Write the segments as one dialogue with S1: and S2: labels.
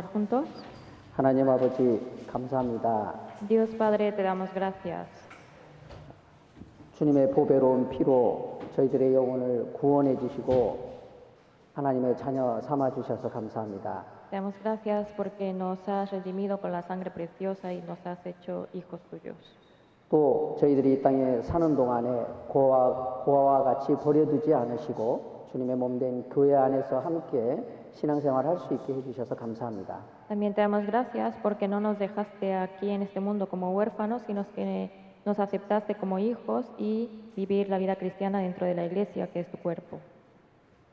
S1: Juntos.
S2: 하나님 아버지 감사합니다.
S1: Dios Padre, te damos gracias.
S2: 주님의 보배로운 피로 저희들의 영혼을 구원해 주시고 하나님의 자녀 삼아 주셔서 감사합니다.
S1: Te damos gracias porque nos has redimido con la sangre preciosa y nos has hecho hijos tuyos.
S2: 또 저희들이 이 땅에 사는 동안에 고아와 같이 버려두지 않으시고 주님의 몸된 교회 안에서 함께 신앙생활 할 수 있게 해주셔서 감사합니다.
S1: También te damos gracias porque no nos dejaste aquí en este mundo como huérfanos, sino que nos aceptaste como hijos y vivir la vida cristiana dentro de la iglesia, que es tu cuerpo.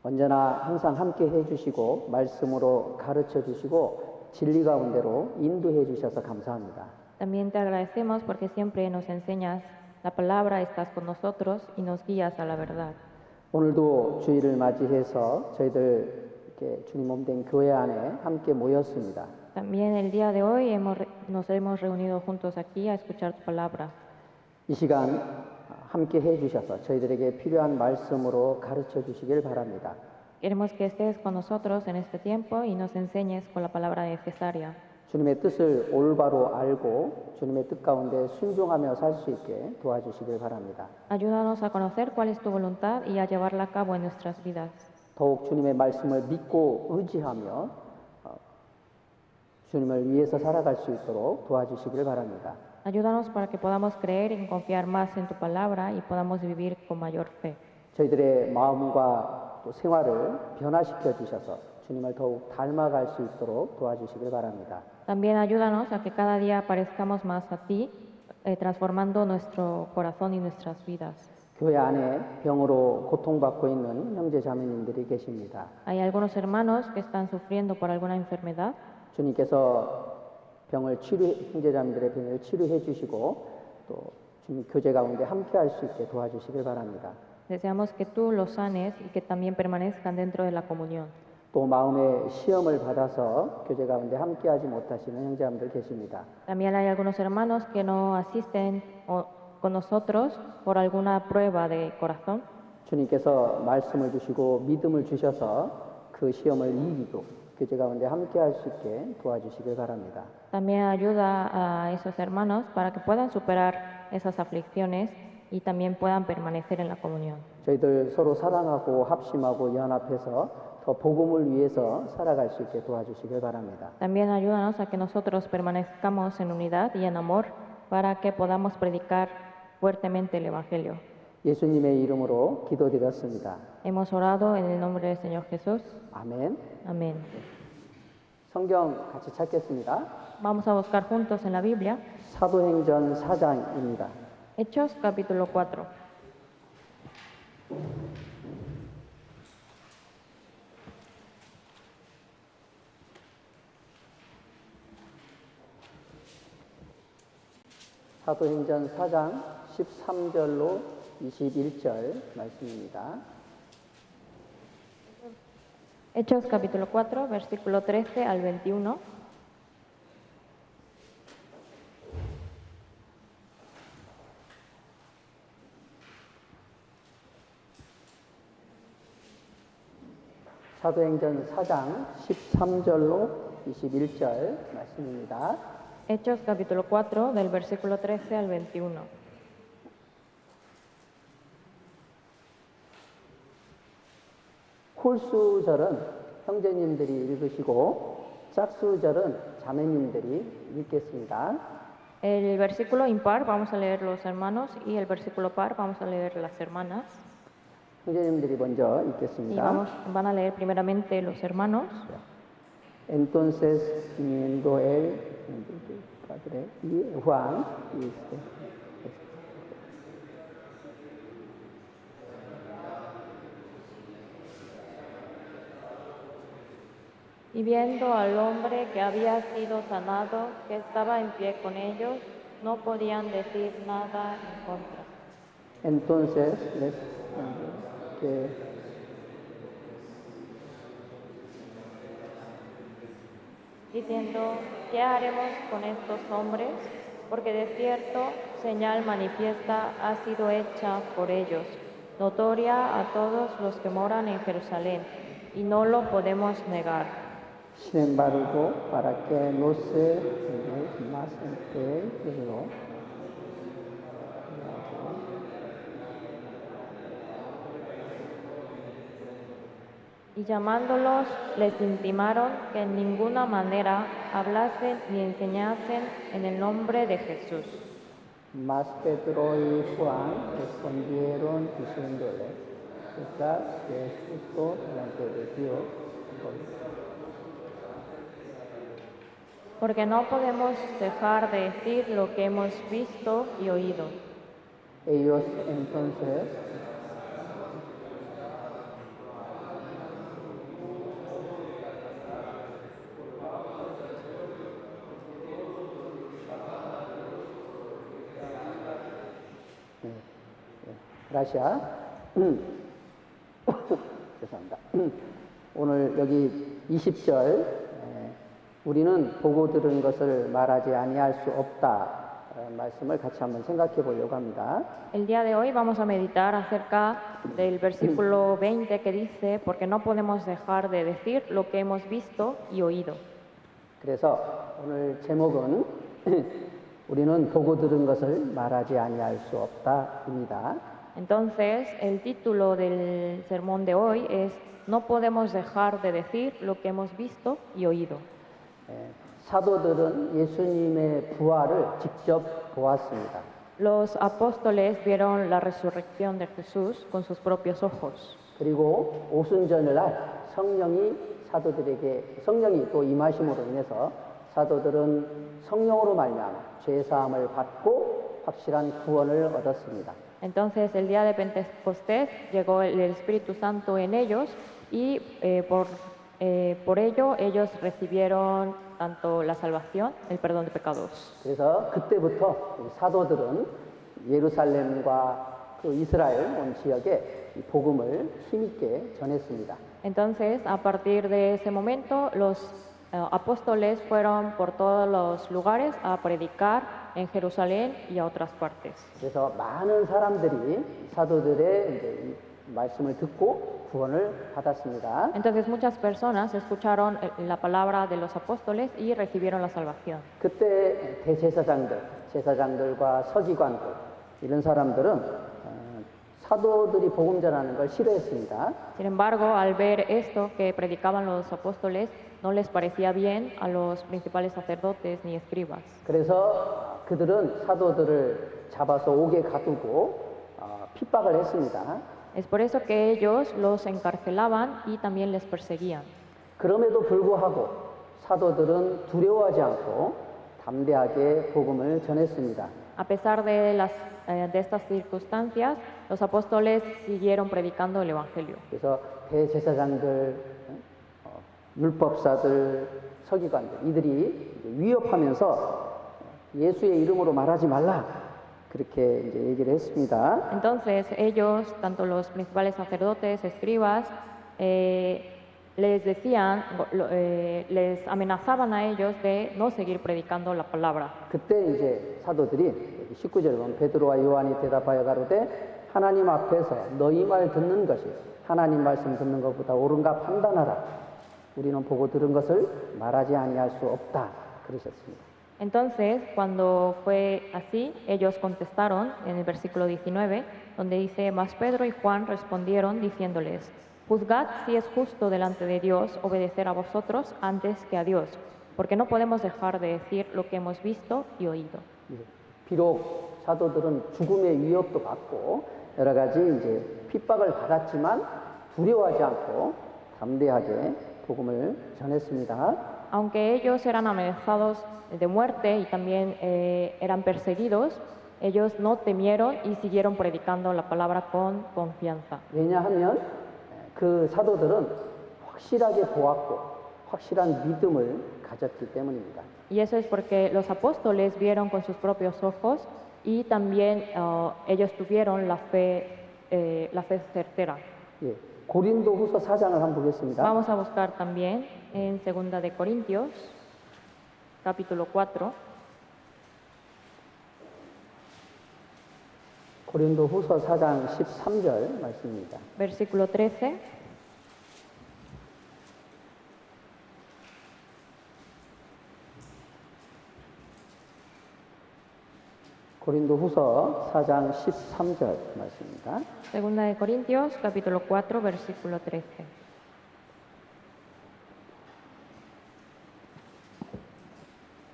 S2: 언제나 항상 함께 해주시고 말씀으로 가르쳐 주시고 진리 가운데로 인도해 주셔서 감사합니다.
S1: También te agradecemos porque siempre nos enseñas la palabra, estás con nosotros y nos guías a la verdad.
S2: 오늘도 주일을 맞이해서 저희들 이렇게 주님 몸된 교회 안에 함께 모였습니다.
S1: También el día de hoy nos hemos reunido juntos aquí a escuchar tu palabra.
S2: 이 시간 함께 해주셔서 저희들에게 필요한 말씀으로 가르쳐 주시길 바랍니다.
S1: Queremos que estés con nosotros en este tiempo y nos enseñes con la palabra necesaria.
S2: 주님의 뜻을 올바로 알고 주님의 뜻 가운데 순종하며 살 수 있게 도와주시길 바랍니다.
S1: Ayúdanos a conocer cuál es tu voluntad y a llevarla a cabo en nuestras vidas.
S2: 더욱 주님의 말씀을 믿고 의지하며 주님을 위해서 살아갈 수 있도록 도와주시길 바랍니다.
S1: Ayúdanos para que podamos creer y confiar más en tu palabra y podamos vivir con mayor fe.
S2: 저희들의 마음과 또 생활을 변화시켜 주셔서 주님을 더욱 닮아갈 수 있도록 도와주시길 바랍니다.
S1: También ayúdanos a que cada día parezcamos más a ti, transformando nuestro corazón y nuestras vidas.
S2: 교회 안에 병으로 고통받고 있는 형제 자매님들이 계십니다.
S1: Hay algunos hermanos que están sufriendo por alguna enfermedad.
S2: 주님께서 형제 자매들의 병을 치료해 주시고 또 주님 교제 가운데 함께 할 수 있게 도와주시길 바랍니다.
S1: Deseamos que tú los sanes y que también permanezcan dentro de la comunión.
S2: 또 마음의 시험을 받아서 교제 가운데 함께 하지 못하시는 형제자매들 계십니다.
S1: También hay algunos hermanos que no asisten con nosotros por alguna prueba de corazón.
S2: 주님께서 말씀을 주시고 믿음을 주셔서 그 시험을 이기고 교제 가운데 함께 할 수 있게 도와주시길 바랍니다.
S1: También ayuda a esos hermanos para que puedan superar esas aflicciones y también puedan permanecer en la comunión.
S2: 저희들 서로 사랑하고 합심하고 연합해서 더 복음을 위해서 살아갈 수 있게 도와주시길 바랍니다.
S1: También ayúdanos a que nosotros permanezcamos en unidad y en amor para que podamos predicar fuertemente el Evangelio.
S2: 예수님의 이름으로 기도드렸습니다.
S1: Hemos orado en el nombre del Señor Jesús.
S2: 아멘.
S1: Amén.
S2: 성경 같이 찾겠습니다.
S1: Vamos a buscar juntos en la Biblia.
S2: 사도행전 4장입니다.
S1: Hechos capítulo 4.
S2: 사도행전 4장 13절로 21절 말씀입니다.
S1: Hechos capítulo 4, versículo 13 al 21.
S2: 사도행전 4장 13절로 21절 말씀입니다.
S1: Hechos capítulo 4, del versículo 13 al 21.
S2: 홀수절은 형제님들이 읽으시고 짝수절은 자매님들이 읽겠습니다.
S1: El versículo impar vamos a leer los hermanos y el versículo par vamos a leer las hermanas.
S2: 형제님들이 먼저
S1: Y
S2: 읽겠습니다.
S1: van a leer primeramente los hermanos.
S2: Entonces viniendo él, padre, y Juan,
S1: Y viendo al hombre que había sido sanado, que estaba en pie con ellos, no podían decir nada en contra.
S2: entonces que
S1: Diciendo, ¿qué haremos con estos hombres? Porque de cierto señal manifiesta ha sido hecha por ellos, notoria a todos los que moran en Jerusalén, y no lo podemos negar.
S2: Sin embargo, para que no se masen peligro,
S1: Y llamándolos, les intimaron que en ninguna manera hablasen ni enseñasen en el nombre de Jesús.
S2: Mas Pedro y Juan respondieron diciéndole, ¿verdad que es justo delante de Dios?
S1: Porque no podemos dejar de decir lo que hemos visto y oído.
S2: Ellos entonces 라시아 죄송합니다. 오늘 여기 20절 우리는 보고 들은 것을 말하지 아니할 수 없다 말씀을 같이 한번 생각해 보려고 합니다.
S1: El día de hoy vamos a meditar acerca del versículo 20 que dice, porque no podemos dejar de decir lo que hemos visto y oído.
S2: 그래서 오늘 제목은 우리는 보고 들은 것을 말하지 아니할 수 없다입니다.
S1: Entonces, el título del sermón de hoy es, no podemos dejar de decir lo que hemos visto y oído.
S2: 사도들은 예수님의 부활을 직접 보았습니다.
S1: Los apóstoles vieron la resurrección de Jesús con sus propios ojos.
S2: 그리고 오순절날 성령이 또 임하심으로 인해서 사도들은 성령으로 말미암아 죄 사함을 받고 확실한 구원을 얻었습니다.
S1: Entonces, el día de Pentecostés llegó el Espíritu Santo en ellos y por ello ellos recibieron tanto la salvación, el perdón de pecados.
S2: 그래서 그때부터 사도들은 예루살렘과 그 이스라엘 온 지역에 이 복음을 힘있게 전했습니다.
S1: Entonces, a partir de ese momento, los apóstoles fueron por todos los lugares a predicar en Jerusalén y a otras partes.
S2: 그래서 많은 사람들이 사도들의 이제 이 말씀을 듣고 구원을 받았습니다.
S1: Entonces, muchas personas escucharon la palabra de los apóstoles y recibieron la salvación.
S2: 그때 제사장들과 서기관들 이런 사람들은 사도들이 복음 전하는 걸 싫어했습니다.
S1: Sin embargo, al ver esto que predicaban los apóstoles, no les parecía bien a los principales sacerdotes ni escribas.
S2: 그래서 그들은 사도들을 잡아서 옥에 가두고 핍박을 했습니다.
S1: Es por eso que ellos los encarcelaban y también les perseguían.
S2: 그럼에도 불구하고 사도들은 두려워하지 않고 담대하게 복음을 전했습니다.
S1: A pesar de estas circunstancias, los apóstoles siguieron predicando el Evangelio.
S2: 그래서 대제사장들, 율법사들, 서기관들 이들이 위협하면서 예수의 이름으로 말하지 말라 그렇게 이제 얘기를 했습니다.
S1: Entonces ellos, tanto los principales sacerdotes, escribas, les decían, les amenazaban a ellos de no seguir predicando la palabra.
S2: 그때 이제 사도들이 19절 보면 베드로와 요한이 대답하여 가로되 하나님 앞에서 너희 말 듣는 것이 하나님 말씀 듣는 것보다 옳은가 판단하라. 우리는 보고 들은 것을 말하지 아니할 수 없다. 그러셨습니다.
S1: Entonces, cuando fue así, ellos contestaron en el versículo 19, donde dice, mas Pedro y Juan respondieron diciéndoles, juzgad si es justo delante de Dios obedecer a vosotros antes que a Dios, porque no podemos dejar de decir lo que hemos visto y oído.
S2: 비록 사도들은 죽음의 위협도 받고 여러 가지 이제 핍박을 받았지만 두려워하지 않고 담대하게 복음을 전했습니다.
S1: Aunque ellos eran amenazados de muerte y también eran perseguidos, ellos no temieron y siguieron predicando la palabra con confianza.
S2: 왜냐하면 그 사도들은 확실하게 보았고 확실한 믿음을 가졌기 때문입니다.
S1: Y eso es porque los apóstoles vieron con sus propios ojos y también ellos tuvieron la fe certera.
S2: 예, 고린도후서 4장을 한번 보겠습니다.
S1: Vamos a buscar también en 2 de Corintios, capítulo 4.
S2: 고린도후서 4장 13절 말씀입니다.
S1: Versículo 13.
S2: 고린도후서 4장 13절 말씀입니다.
S1: Segunda de Corintios, capítulo 4, versículo 13.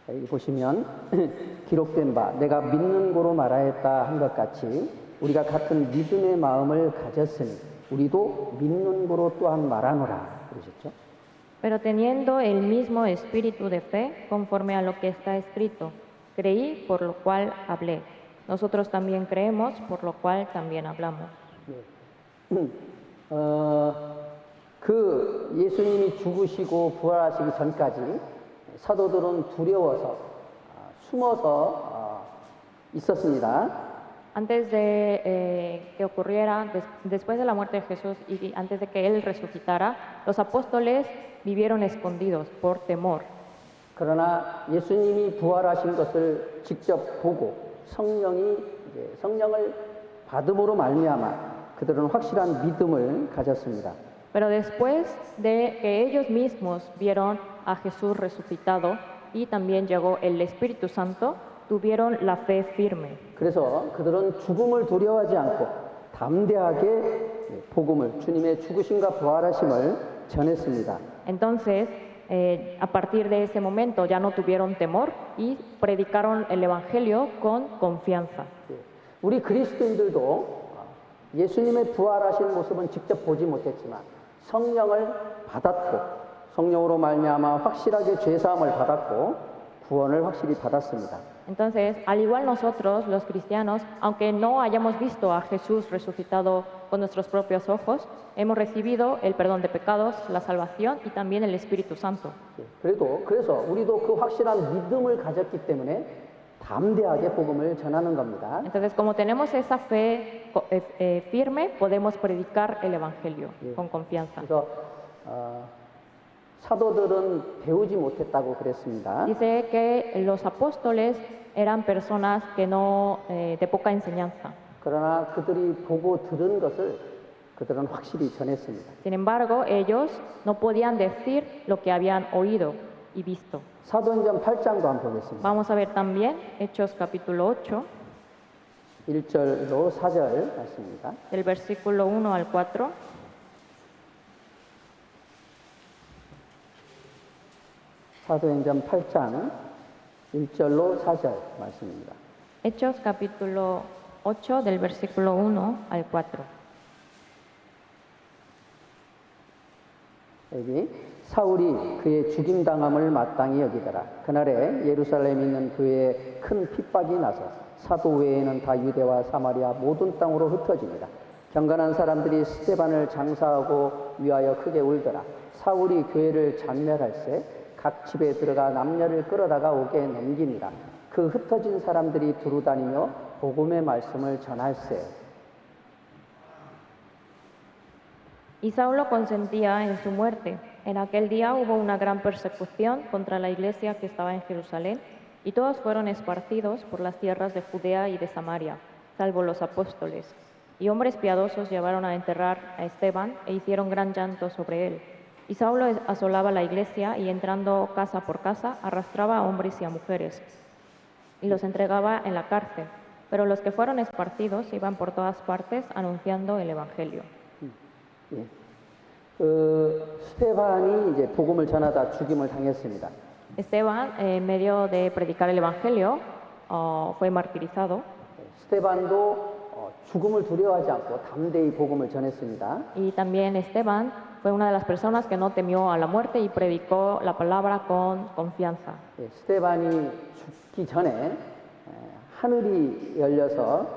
S2: 여기 보시면 기록된 바 내가 믿는 고로 말하였다 한 것 같이 우리가 같은 믿음의 마음을 가졌으니 우리도 믿는 고로 또한 말하노라 그러셨죠?
S1: Pero teniendo el mismo espíritu de fe, conforme a lo que está escrito, creí, por lo cual hablé. Nosotros también creemos, por lo cual también hablamos.
S2: 그 예수님이 죽으시고 부활하시기 전까지 사도들은 두려워서 숨어서 있었습니다.
S1: Antes de que ocurriera, después de la muerte de Jesús y antes de que Él resucitara, los apóstoles vivieron escondidos por temor.
S2: 그러나 예수님이 부활하신 것을 직접 보고 성령을 받음으로 말미암아 그들은 확실한 믿음을 가졌습니다.
S1: Pero después de que ellos mismos vieron a Jesús resucitado y también llegó el Espíritu Santo, tuvieron la fe firme.
S2: 그래서 그들은 죽음을 두려워하지 않고 담대하게 복음을 주님의 죽으심과 부활하심을 전했습니다.
S1: Entonces, a partir de ese momento ya no tuvieron temor y predicaron el Evangelio con confianza.
S2: 우리 그리스도인들도 예수님의 부활하신 모습은 직접 보지 못했지만 성령을 받았고 성령으로 말미암아 확실하게 죄 사함을 받았고 구원을 확실히 받았습니다.
S1: Entonces, al igual nosotros, los cristianos, aunque no hayamos visto a Jesús resucitado con nuestros propios ojos, hemos recibido el perdón de pecados, la salvación y también el Espíritu Santo.
S2: 그래서 우리도 그 확실한 믿음을 가졌기 때문에 담대하게 복음을 전하는 겁니다.
S1: Entonces, como tenemos esa fe firme, podemos predicar el Evangelio con confianza.
S2: 그래서 사도들은 배우지 못했다고 그랬습니다.
S1: Dice que los apóstoles eran personas que no de poca enseñanza.
S2: 그러나 그들이 보고 들은 것을 그들은 확실히 전했습니다.
S1: Sin embargo, ellos no podían decir lo que habían oído y visto.
S2: 사도행전 8장도 한번 보겠습니다.
S1: Vamos a ver también Hechos capítulo 8,
S2: 1절로 4절 말씀입니다.
S1: del versículo 1 al 4.
S2: 사도행전 8장 1절로 4절 말씀입니다.
S1: Hechos capítulo 8, del versículo 1 al 4.
S2: 여기 사울이 그의 죽임당함을 마땅히 여기더라. 그날에 예루살렘에 있는 교회에 큰 핍박이 나서 사도 외에는 다 유대와 사마리아 모든 땅으로 흩어집니다. 경건한 사람들이 스데반을 장사하고 위하여 크게 울더라. 사울이 교회를 잔멸할세 각 집에 들어가 남녀를 끌어다가 옥에 넘기니라. 그 흩어진 사람들이 두루다니며 복음의 말씀을 전할세.
S1: Y Saulo consentía en su muerte. En aquel día hubo una gran persecución contra la iglesia que estaba en Jerusalén, y todos fueron esparcidos por las tierras de Judea y de Samaria, salvo los apóstoles. Y hombres piadosos llevaron a enterrar a Esteban e hicieron gran llanto sobre él. Y Saulo asolaba la iglesia y entrando casa por casa arrastraba a hombres y a mujeres y los entregaba en la cárcel. Pero los que fueron esparcidos iban por todas partes anunciando el Evangelio.
S2: 예. 스테반이 이제 복음을 전하다 죽임을 당했습니다.
S1: Esteban, en medio de predicar el Evangelio, fue martirizado.
S2: 스테반도 죽음을 두려워하지 않고 담대히 복음을 전했습니다.
S1: Y también Esteban fue una de las personas que no temió a la muerte y predicó la palabra con confianza.
S2: 예, 스테반이 죽기 전에 하늘이 열려서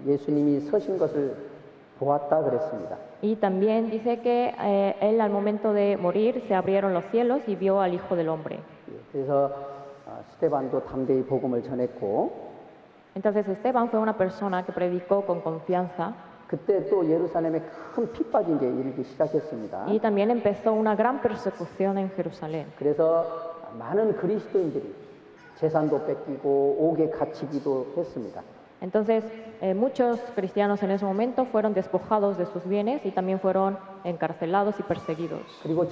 S2: 예수님이 서신 것을 보았다 그랬습니다.
S1: Y también dice que él al momento de morir se abrieron los cielos y vio al Hijo del Hombre.
S2: 예, 그래서 스테반도 담대히 복음을 전했고
S1: Entonces Esteban fue una persona que predicó con confianza
S2: 그때 또 예루살렘에 큰 핍박이 이제 일기 시작했습니다.
S1: y también empezó una gran persecución en Jerusalén.
S2: 그래서 많은 그리스도인들이 재산도 뺏기고 옥에 갇히기도 했습니다.
S1: Entonces muchos cristianos en ese momento fueron despojados de sus bienes y también fueron encarcelados y perseguidos.
S2: 그리고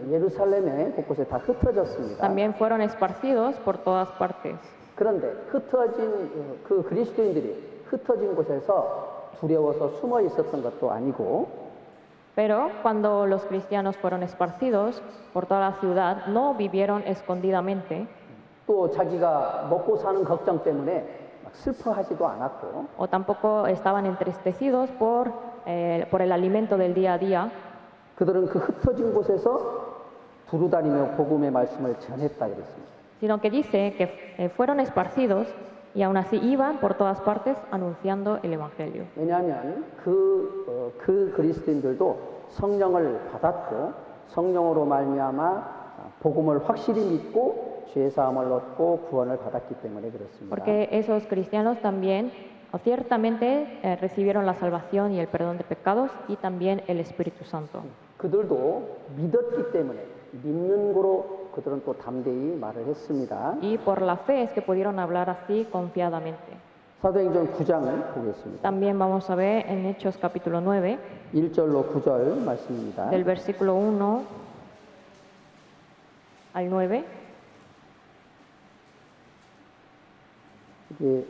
S2: 예루살렘에 곳곳에 다 흩어졌습니다.
S1: También fueron esparcidos por todas partes.
S2: 그런데 흩어진 그 그리스도인들이 흩어진 곳에서 두려워서 숨어 있었던 것도 아니고
S1: Pero cuando los cristianos fueron esparcidos por toda la ciudad, no vivieron escondidamente
S2: 또 자기가 먹고 사는 걱정 때문에 막 슬퍼하지도 않았고
S1: o tampoco estaban entristecidos por el alimento del día a día,
S2: 그들은 그 흩어진 곳에서 두루다니며 복음의 말씀을 전했다 그랬습니다.
S1: sino que dice que fueron esparcidos y aún así iban por todas partes anunciando el Evangelio.
S2: 왜냐하면 그 그리스도인들도 성령을 받았고 성령으로 말미암아 복음을 확실히 믿고 죄 사함을 얻고 구원을 받았기 때문에 그렇습니다.
S1: Porque esos cristianos también ciertamente recibieron la salvación y el perdón de pecados y también el Espíritu Santo.
S2: 그들도 믿었기 때문에 믿는 거로 그들은 또 담대히 말을 했습니다.
S1: Y por la fe es que pudieron hablar así confiadamente.
S2: 사도행전 9장 보겠습니다.
S1: También vamos a ver en Hechos capítulo 9,
S2: 1절로 9절 말씀입니다.
S1: del versículo 1 al 9.
S2: 이게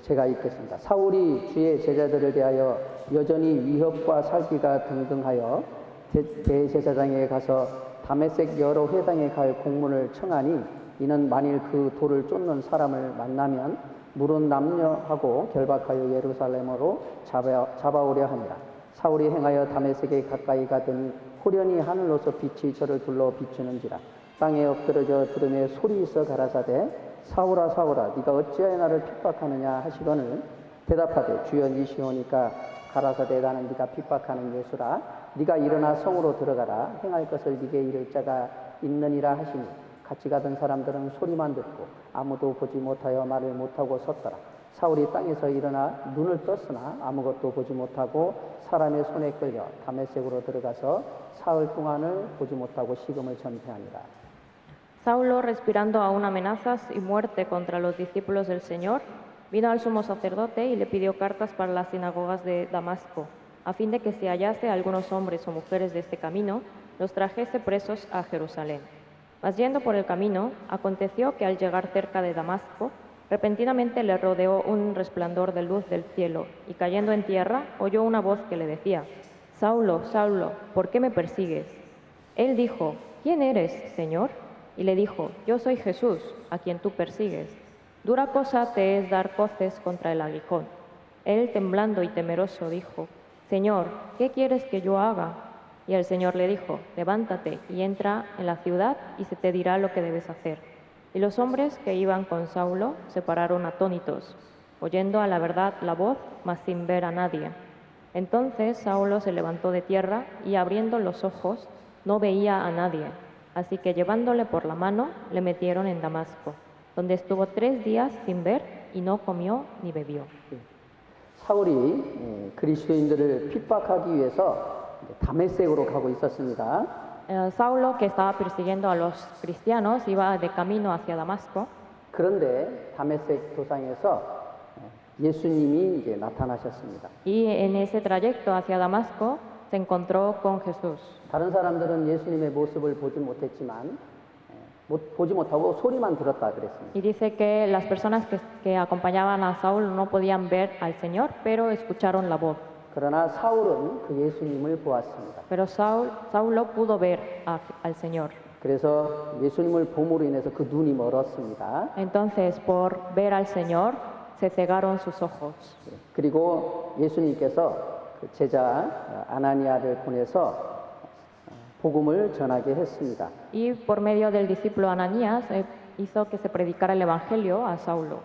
S2: 제가 읽겠습니다. 사울이 주의 제자들을 대하여 여전히 위협과 살기가 등등하여 대제사장에게 가서 다메섹 여러 회당에 갈 공문을 청하니 이는 만일 그 돌을 쫓는 사람을 만나면 물은 남녀하고 결박하여 예루살렘으로 잡아오려 하니라. 사울이 행하여 다메섹에 가까이 가더니 호련히 하늘로서 빛이 저를 둘러 비추는지라. 땅에 엎드러져 들으며 소리 있어 가라사대 사울아 사울아 네가 어찌하여 나를 핍박하느냐 하시거늘 대답하되 주여 니시오니까 가라사대 나는 네가 핍박하는 예수라. 네가 일어나 성으로 들어가라. 행할 것을 네게 이를 자가 있느니라 하시니 같이 가던 사람들은 소리만 듣고 아무도 보지 못하여 말을 못하고 섰더라. 사울이 땅에서 일어나 눈을 떴으나 아무것도 보지 못하고 사람의 손에 끌려 다메섹으로 들어가서 사흘 동안을 보지 못하고 식음을 전폐하니라.
S1: Saulo, respirando aún amenazas y muerte contra los discípulos del Señor, vino al sumo sacerdote y le pidió cartas para las sinagogas de Damasco, a fin de que si hallase algunos hombres o mujeres de este camino, los trajese presos a Jerusalén. Mas yendo por el camino, aconteció que al llegar cerca de Damasco, repentinamente le rodeó un resplandor de luz del cielo, y cayendo en tierra, oyó una voz que le decía: Saulo, Saulo, ¿por qué me persigues? Él dijo: ¿Quién eres, Señor? Y le dijo: Yo soy Jesús, a quien tú persigues. Dura cosa te es dar coces contra el aguijón. Él, temblando y temeroso, dijo: Señor, ¿qué quieres que yo haga? Y el Señor le dijo: Levántate y entra en la ciudad y se te dirá lo que debes hacer. Y los hombres que iban con Saulo se pararon atónitos, oyendo a la verdad la voz, mas sin ver a nadie. Entonces Saulo se levantó de tierra y abriendo los ojos no veía a nadie. Así que llevándole por la mano le metieron en Damasco, donde estuvo 3 días sin ver y no comió ni bebió.
S2: 사울이 그리스도인들을 핍박하기 위해서 다메섹으로 가고 있었습니다.
S1: Saulo, que estaba persiguiendo a los cristianos, iba de camino hacia Damasco.
S2: 그런데 다메섹 도상에서 예수님이 이제 나타나셨습니다.
S1: Y en ese trayecto hacia Damasco se encontró con Jesús.
S2: 다른 사람들은 예수님의 모습을 보지 못했지만 보지 못하고 소리만 들었다 그랬습니다.
S1: Y dice que las personas que acompañaban a Saúl no podían ver al Señor, pero escucharon la voz.
S2: 그러나 사울은 그 예수님을 보았습니다.
S1: Pero Saulo pudo ver al Señor.
S2: 그래서 예수님을 봄으로 인해서 그 눈이 멀었습니다.
S1: Entonces, por ver al Señor, se cegaron sus ojos.
S2: 그리고 예수님께서 그 제자 아나니아를 보내서 복음을 전하게 했습니다.
S1: Y por medio del discípulo Ananías hizo que se predicara el Evangelio a Saulo.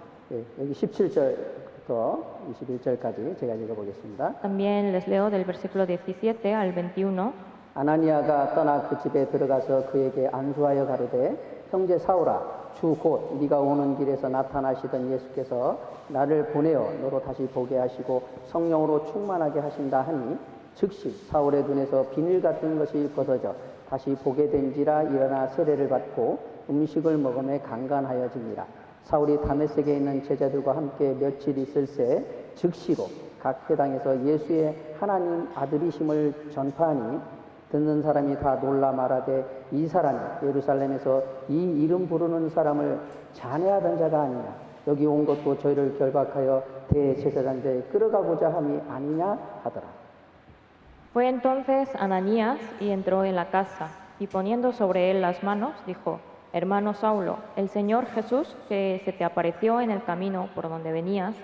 S2: 여기 17절부터 21절까지 제가 읽어보겠습니다.
S1: También les leo del versículo 17 al 21.
S2: 아나니아가 떠나 그 집에 들어가서 그에게 안수하여 가로되 형제 사울아 주 곧 네가 오는 길에서 나타나시던 예수께서 나를 보내어 너로 다시 보게 하시고 성령으로 충만하게 하신다 하니 즉시 사울의 눈에서 비늘 같은 것이 벗어져 다시 보게 된지라 일어나 세례를 받고 음식을 먹음에 강간하여지니라. 사울이 다메섹에 있는 제자들과 함께 며칠 있을새 즉시로 각 회당에서 예수의 하나님 아들이심을 전파하니 듣는 사람이 다 놀라 말하되 이 사람이 예루살렘에서 이 이름 부르는 사람을 잔해하던 자가 아니냐. 여기 온 것도 저희를 결박하여 대제사장들에 끌어가고자 함이 아니냐 하더라.
S1: Fue entonces Ananías y entró en la casa, y poniendo sobre él las manos, dijo: Hermano Saulo, el Señor Jesús, que se te apareció en el camino por donde venías,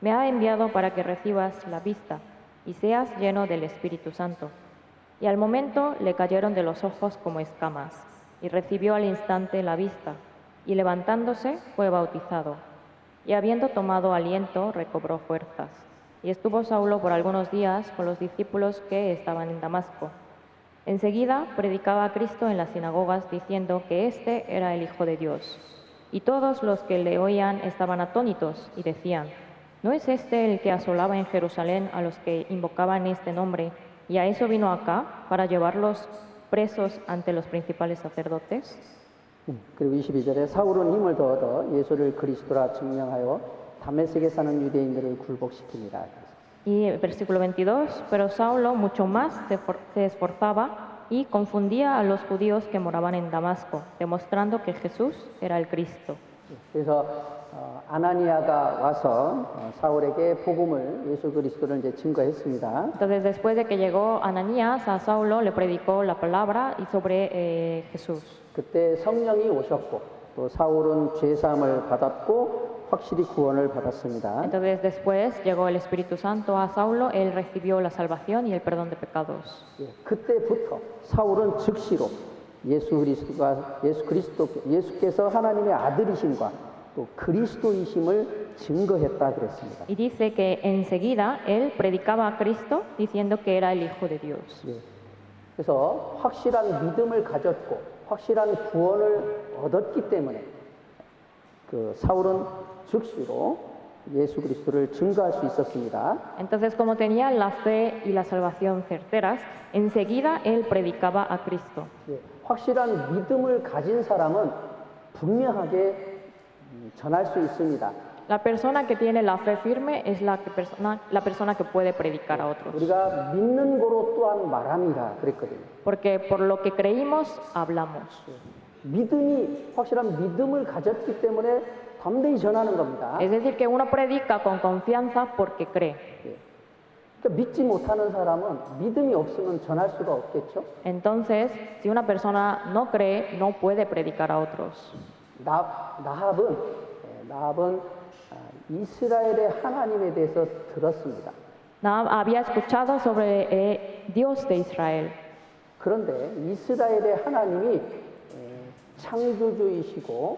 S1: me ha enviado para que recibas la vista y seas lleno del Espíritu Santo. Y al momento le cayeron de los ojos como escamas, y recibió al instante la vista, y levantándose fue bautizado. Y habiendo tomado aliento, recobró fuerzas. Y estuvo Saulo por algunos días con los discípulos que estaban en Damasco. Enseguida predicaba a Cristo en las sinagogas, diciendo que éste era el Hijo de Dios. Y todos los que le oían estaban atónitos y decían: ¿no es este el que asolaba en Jerusalén a los que invocaban este nombre, y a eso vino acá, para llevarlos presos ante los principales sacerdotes?
S2: 그리고 22절에 사울은 힘을 더 얻어 예수를 그리스도라 증명하여 다메섹에 사는 유대인들을 굴복시키니라.
S1: Y el versículo 22, pero Saulo mucho más se esforzaba y confundía a los judíos que moraban en Damasco, demostrando que Jesús era el Cristo.
S2: 그래서 아나니아가 와서 사울에게 복음을 예수 그리스도를 이제 증거했습니다.
S1: Entonces, después de que llegó Ananías, a Saulo le predicó la palabra y sobre Jesús.
S2: 그때 성령이 오셨고 또 사울은 죄 사함을 받았고 확실히 구원을 받았습니다.
S1: Entonces, después llegó el Espíritu Santo a Saulo, él recibió la salvación y el perdón de pecados.
S2: 그때부터 사울은 즉시로 예수께서 하나님의 아들이심과 또 그리스도이심을 증거했다 그랬습니다.
S1: Y dice que enseguida él predicaba a Cristo diciendo que era el Hijo de Dios.
S2: 그래서 확실한 믿음을 가졌고 확실한 구원을 얻었기 때문에 그 사울은 즉시로 예수 그리스도를 증거할 수 있었습니다.
S1: Entonces, como tenía la fe y la salvación certeras, enseguida él predicaba a Cristo.
S2: 확실한 믿음을 가진 사람은 분명하게 전할 수 있습니다.
S1: La persona que tiene la fe firme es la persona que puede predicar a otros.
S2: 우리가 믿는 고로 또한 말함이라 그랬거든요.
S1: Porque por lo que creímos, hablamos.
S2: 믿음이 확실한 믿음을 가졌기 때문에 담대히 전하는 겁니다.
S1: Es decir, que uno predica con confianza porque cree.
S2: 그러니까 믿지 못하는 사람은 믿음이 없으면 전할 수가 없겠죠.
S1: Entonces, si una persona no cree, no puede predicar a otros.
S2: 나합은 이스라엘의 하나님에 대해서 들었습니다.
S1: Naab había escuchado sobre Dios de Israel.
S2: 그런데 이스라엘의 하나님이 창조주이시고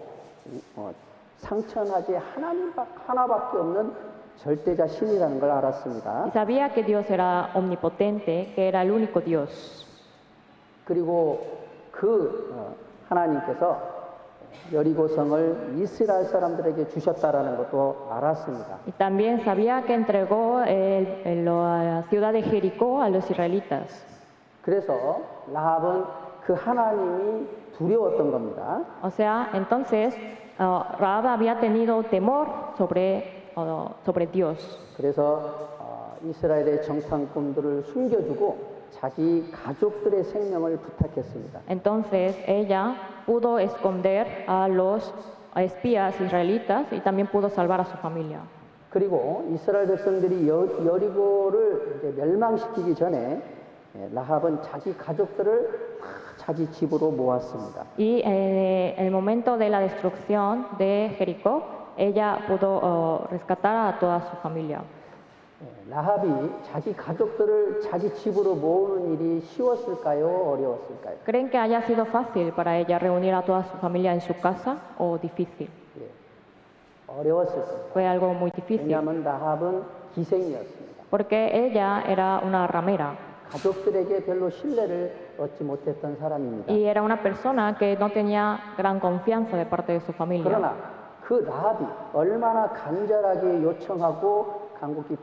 S2: 상천하지 하나밖에 없는 절대자 신이라는 걸 알았습니다.
S1: Y sabía que Dios era omnipotente, que era el único Dios.
S2: 그리고 하나님께서 여리고성을 이스라엘 사람들에게 주셨다라는 것도 알았습니다.
S1: Y también sabía que entregó la ciudad de Jericó a los israelitas.
S2: 그래서 라합은 그 하나님이 두려웠던 겁니다.
S1: O sea, entonces Rahab había tenido temor sobre Dios.
S2: 그래서 이스라엘의 정탐꾼들을 숨겨주고 자기 가족들의 생명을 부탁했습니다.
S1: Entonces ella pudo esconder a los espías israelitas y también pudo salvar a su familia.
S2: 그리고 이스라엘 백성들이 여리고를 이제 멸망시키기 전에 라합은 자기 가족들을 자기 집으로 모았습니다.
S1: Y en el momento de la destrucción de Jericó, ella pudo rescatar a toda su familia.
S2: 라합이 자기 가족들을 자기 집으로 모으는 일이 쉬웠을까요? 어려웠을까요?
S1: ¿Creen que haya sido fácil para ella reunir a toda su familia en su casa o difícil?
S2: 어려웠을 겁니다.
S1: Fue algo muy difícil.
S2: 왜냐하면 라합은 기생이었습니다.
S1: Porque ella era una ramera
S2: 가족들에게 별로 신뢰를 얻지 못했던 사람입니다.
S1: y era una persona que no tenía gran confianza de parte de su familia.
S2: 그러나 그 라합이 얼마나 간절하게 요청하고 간곡히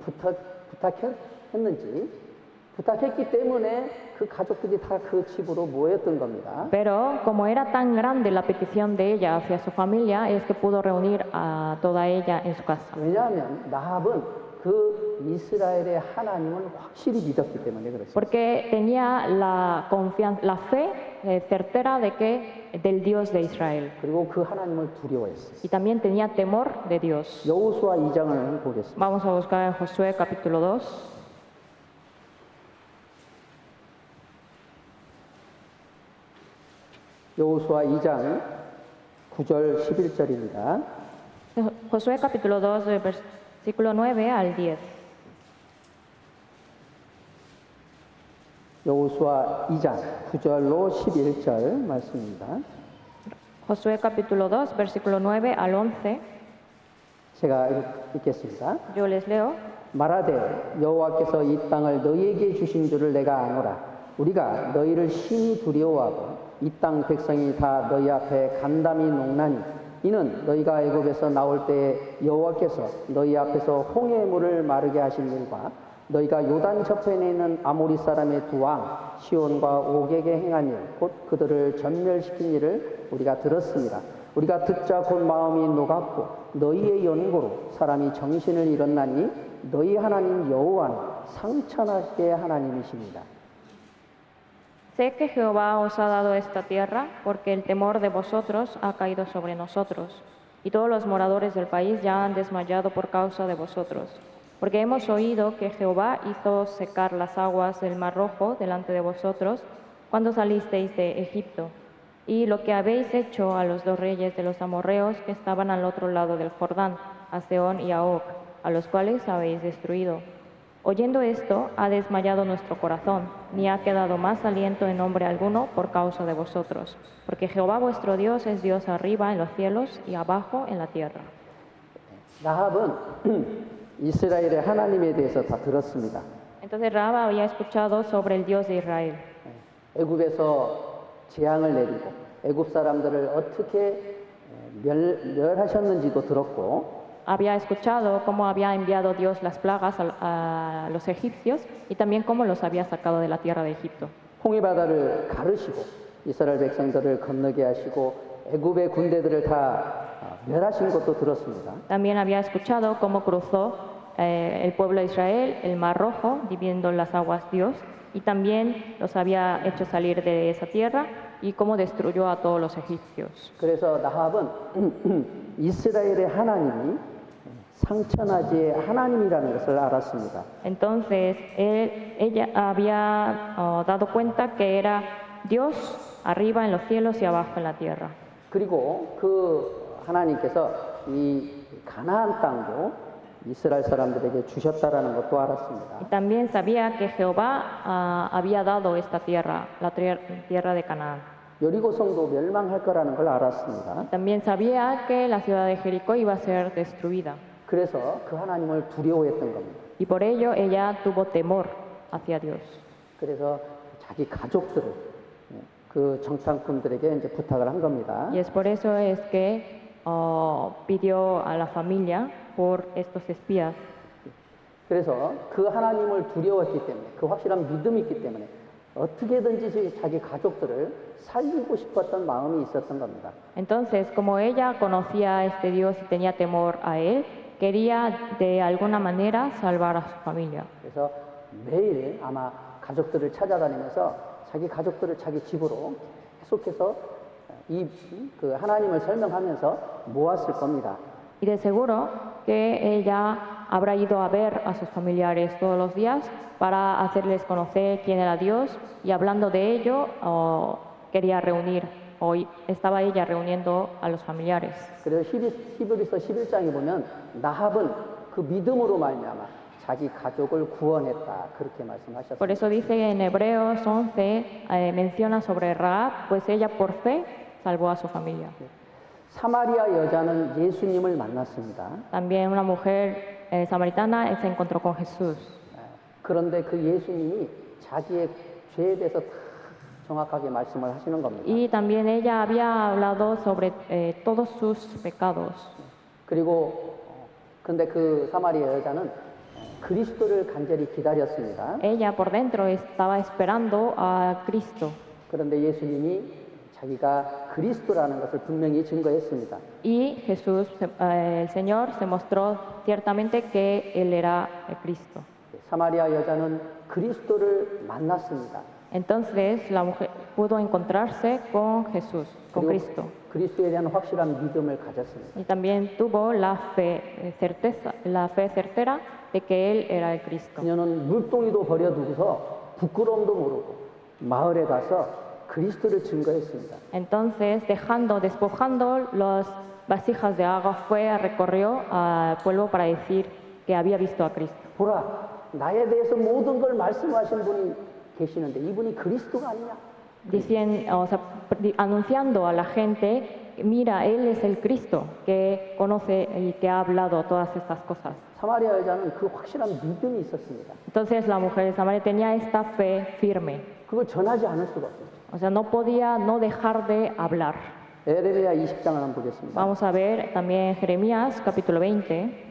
S2: 부탁했기 때문에 그 가족들이 다 그 집으로 모였던 겁니다.
S1: Pero como era tan grande la petición de ella hacia su familia, es que pudo reunir a toda ella en su casa.
S2: 왜냐하면 라합은 그 그 이스라엘의 하나님을 확실히 믿었기 때문에 그렇습니다.
S1: porque tenía la confianza, la fe certera de que del Dios de Israel.
S2: 그리고 그 하나님을 두려워했어요.
S1: Y también tenía temor de Dios.
S2: 여호수아 2장을 보겠습니다.
S1: Vamos a buscar en Josué capítulo 2.
S2: 여호수아 2장 9절 11절입니다.
S1: Josué capítulo 2, del versículo 9 al 10.
S2: 여호수아 2장 9절로 11절 말씀입니다.
S1: Josué capítulo 2, versículo 9 al 11.
S2: 제가 읽겠습니다.
S1: Yo les leo.
S2: 말하되 여호와께서 이 땅을 너희에게 주신 줄을 내가 아노라. 우리가 너희를 심히 두려워하고 이 땅 백성이 다 너희 앞에 간담이 녹나니 이는 너희가 애굽에서 나올 때에 여호와께서 너희 앞에서 홍해 물을 마르게 하신 일과 너희가 요단 저편에 있는 아모리 사람의 두 왕 시온과 오게게 행한 일 곧 그들을 전멸시킨 일을 우리가 들었습니다. 우리가 듣자 곧 마음이 녹았고 너희의 연고로 사람이 정신을 잃었나니 너희 하나님 여호와는 상천하시게 하나님이십니다.
S1: Sé que Jehová os ha dado esta tierra, porque el temor de vosotros ha caído sobre nosotros, y todos los moradores del país ya han desmayado por causa de vosotros. Porque hemos oído que Jehová hizo secar las aguas del Mar Rojo delante de vosotros cuando salisteis de Egipto, y lo que habéis hecho a los dos reyes de los amorreos que estaban al otro lado del Jordán, a Sehón y a Og, a los cuales habéis destruido. Oyendo esto, ha desmayado nuestro corazón, ni ha quedado más aliento en hombre alguno por causa de vosotros, porque Jehová vuestro Dios es Dios arriba en los cielos y abajo en la tierra.
S2: 라합은 이스라엘의 하나님에 대해서 다 들었습니다.
S1: Entonces Rahab había escuchado sobre el Dios de Israel.
S2: 애굽에서 재앙을 내리고 애굽 사람들을 어떻게 멸하셨는지도 들었고
S1: Había escuchado cómo había enviado Dios las plagas a los egipcios y también cómo los había sacado de la tierra de Egipto.
S2: 홍해 바다를 가르시고 이스라엘 백성들을 건너게 하시고 애굽의 군대들을 다 멸하신 것도 들었습니다.
S1: También había escuchado cómo cruzó el pueblo de Israel el Mar Rojo, dividiendo las aguas Dios, y también los había hecho salir de esa tierra y cómo destruyó a todos los egipcios.
S2: 그래서 라합은 이스라엘의 하나님이 상천하지의 하나님이라는 것을 알았습니다.
S1: Entonces ella había dado cuenta que era Dios arriba en los cielos y abajo en la tierra.
S2: 그리고 그 하나님께서 이 가나안 땅도 이스라엘 사람들에게 주셨다라는 것도 알았습니다.
S1: Y también sabía que Jehová había dado esta tierra, la tierra de Canaán.
S2: 여리고 성도 멸망할 거라는 걸 알았습니다.
S1: También sabía que la ciudad de Jericó iba a ser destruida.
S2: 그래서 그 하나님을 두려워했던 겁니다.
S1: Y por ello ella tuvo temor hacia Dios.
S2: 그래서 자기 가족들을 그 정탐꾼들에게 이제 부탁을 한 겁니다.
S1: Y es por eso es que pidió a la familia por estos espías.
S2: 그래서 그 하나님을 두려웠기 때문에 그 확실한 믿음이 있기 때문에 어떻게든지 자기 가족들을 살리고 싶었던 마음이 있었던 겁니다.
S1: Entonces, como ella conocía a este Dios y tenía temor a él, quería de alguna manera salvar a su familia.
S2: 그래서 매일 아마 가족들을 찾아다니면서 자기 가족들을 자기 집으로 계속해서 그 하나님을 설명하면서 모았을 겁니다.
S1: Y de seguro que ella habrá ido a ver a sus familiares todos los días para hacerles conocer quién era Dios, y hablando de ello quería reunir, hoy estaba ella reuniendo a los familiares.
S2: 그래서 히브리서 11장에 보면 라합은 그 믿음으로 말미암아 자기 가족을 구원했다 그렇게 말씀하셨습니다.
S1: Por eso dice en Hebreos 11, menciona sobre Rahab, pues ella por fe salvó a su familia.
S2: 사마리아 여자는 예수님을 만났습니다.
S1: También una mujer samaritana se encontró con Jesús.
S2: 그런데 그 예수님이 자기의 죄에 대해서 정확하게 말씀을 하시는 겁니다.
S1: Y también ella había hablado sobre todos sus pecados.
S2: 그리고 근데 그 사마리아 여자는 그리스도를 간절히 기다렸습니다.
S1: Ella por dentro estaba esperando a Cristo.
S2: 그런데 예수님이 자기가 그리스도라는 것을 분명히 증거했습니다.
S1: Y Jesús, el Señor, se mostró ciertamente que Él era el Cristo.
S2: 사마리아 여자는 그리스도를 만났습니다.
S1: Entonces la mujer pudo encontrarse con Jesús, con
S2: 그리고
S1: Cristo.
S2: 그리스도에 대한 확실한 믿음을 가졌습니다.
S1: Y también tuvo la fe certera de que Él era el Cristo.
S2: 그녀는 물동이도 버려두고서 부끄러움도 모르고 마을에 가서 그리스도를 증거했습니다.
S1: Entonces, despojando las vasijas de agua, recorrió al pueblo para decir que había visto a Cristo.
S2: 보라, 나에 대해서 모든 걸 말씀하신 분이 계시는데 이분이 그리스도가 아니냐?
S1: Anunciando a la gente, mira, Él es el Cristo que conoce y que ha hablado todas estas cosas.
S2: 사마리아 여자는 그 확실한 믿음이 있었습니다.
S1: Entonces la mujer de Samaria tenía esta fe firme.
S2: 그걸 전하지 않을 수가 없어요.
S1: O sea, no podía no dejar de hablar.
S2: 에레미야 20장을 한번 보겠습니다.
S1: Vamos a ver también Jeremías capítulo 20.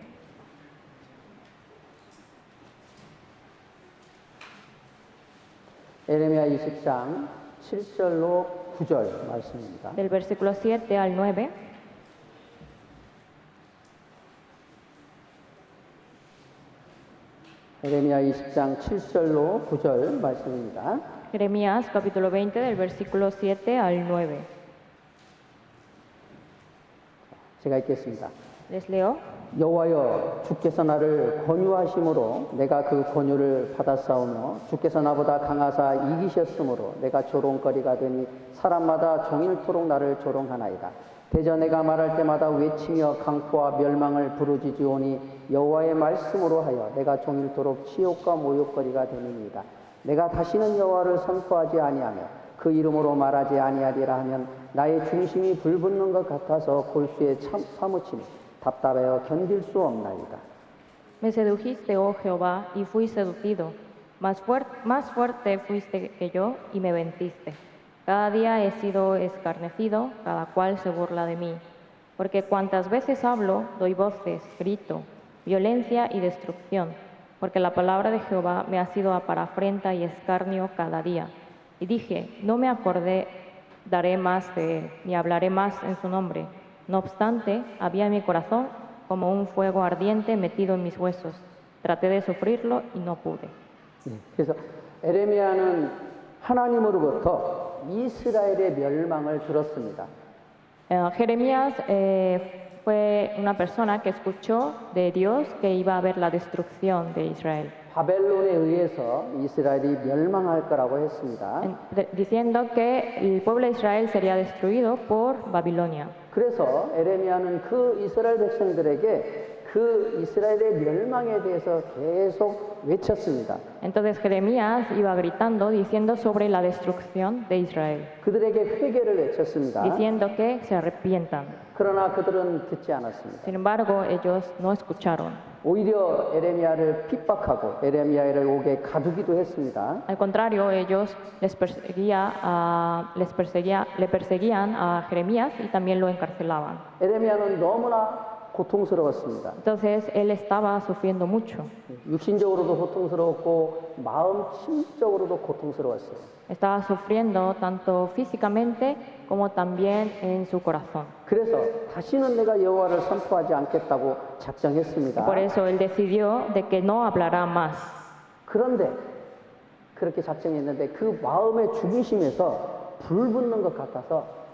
S2: 에레미야 20장 7절로 9절 말씀입니다.
S1: Del versículo 7 al 9.
S2: 에레미야 20장 7절로 9절 말씀입니다.
S1: Jeremías capítulo 20 del versículo 7 al 9.
S2: 제가 읽겠습니다.
S1: Les leo.
S2: 여호와여, 주께서 나를 권유하심으로 내가 그 권유를 받았사오며 주께서 나보다 강하사 이기셨으므로 내가 조롱거리가 되니 사람마다 종일토록 나를 조롱하나이다. 대저 내가 말할 때마다 외치며 강포와 멸망을 부르짖으오니 여호와의 말씀으로 하여 내가 종일토록 치욕과 모욕거리가 되니이다. 내가 다시는 여호와를 선포하지 아니하며 그 이름으로 말하지 아니하리라 하면 나의 중심이 불붙는 것 같아서 골수에 사무치니 답답하여 견딜 수 없나이다.
S1: Me sedujiste, oh Jehová, y fui seducido. Más fuerte fuiste que yo y me venciste. Cada día he sido escarnecido, cada cual se burla de mí. Porque cuantas veces hablo, doy voces, grito, violencia y destrucción. Porque la palabra de Jehová me ha sido para afrenta y escarnio cada día. Y dije, no me daré más de él, ni hablaré más en su nombre. No obstante, había en mi corazón como un fuego ardiente metido en mis huesos. Traté de sufrirlo y no pude.
S2: 그래서 에레미야는 하나님으로부터 이스라엘의 멸망을 들었습니다.
S1: Jeremías fue una persona que escuchó de Dios que iba a haber la destrucción de Israel.
S2: 바벨론에 의해서 이스라엘이 멸망할 거라고 했습니다.
S1: Diciendo que el pueblo de Israel sería destruido por Babilonia.
S2: 그래서 에레미야는 그 이스라엘 백성들에게 그 이스라엘의 멸망에 대해서 계속 외쳤습니다.
S1: Entonces Jeremías iba gritando, diciendo sobre la destrucción de Israel.
S2: 그들에게 회개를 외쳤습니다.
S1: Diciendo que se arrepientan.
S2: 그러나 그들은 듣지 않았습니다.
S1: Sin embargo, ellos no escucharon.
S2: 오히려 에레미야를 핍박하고 에레미야를 옥에 가두기도 했습니다.
S1: Al contrario, ellos le perseguían a Jeremías y también lo encarcelaban.
S2: 에레미야는 너무나 고통스러웠습니다.
S1: Entonces él estaba sufriendo mucho.
S2: 육신적으로도 고통스러웠고 마음 심적으로도 고통스러웠어요.
S1: Estaba sufriendo tanto físicamente como también en su corazón.
S2: 그래서 다시는 내가 여호와를 선포하지 않겠다고 작정했습니다.
S1: Por eso él decidió de que no hablará más.
S2: 그런데 그렇게 작정했는데 그 마음의 죽으심에서 불 붙는 것 같아서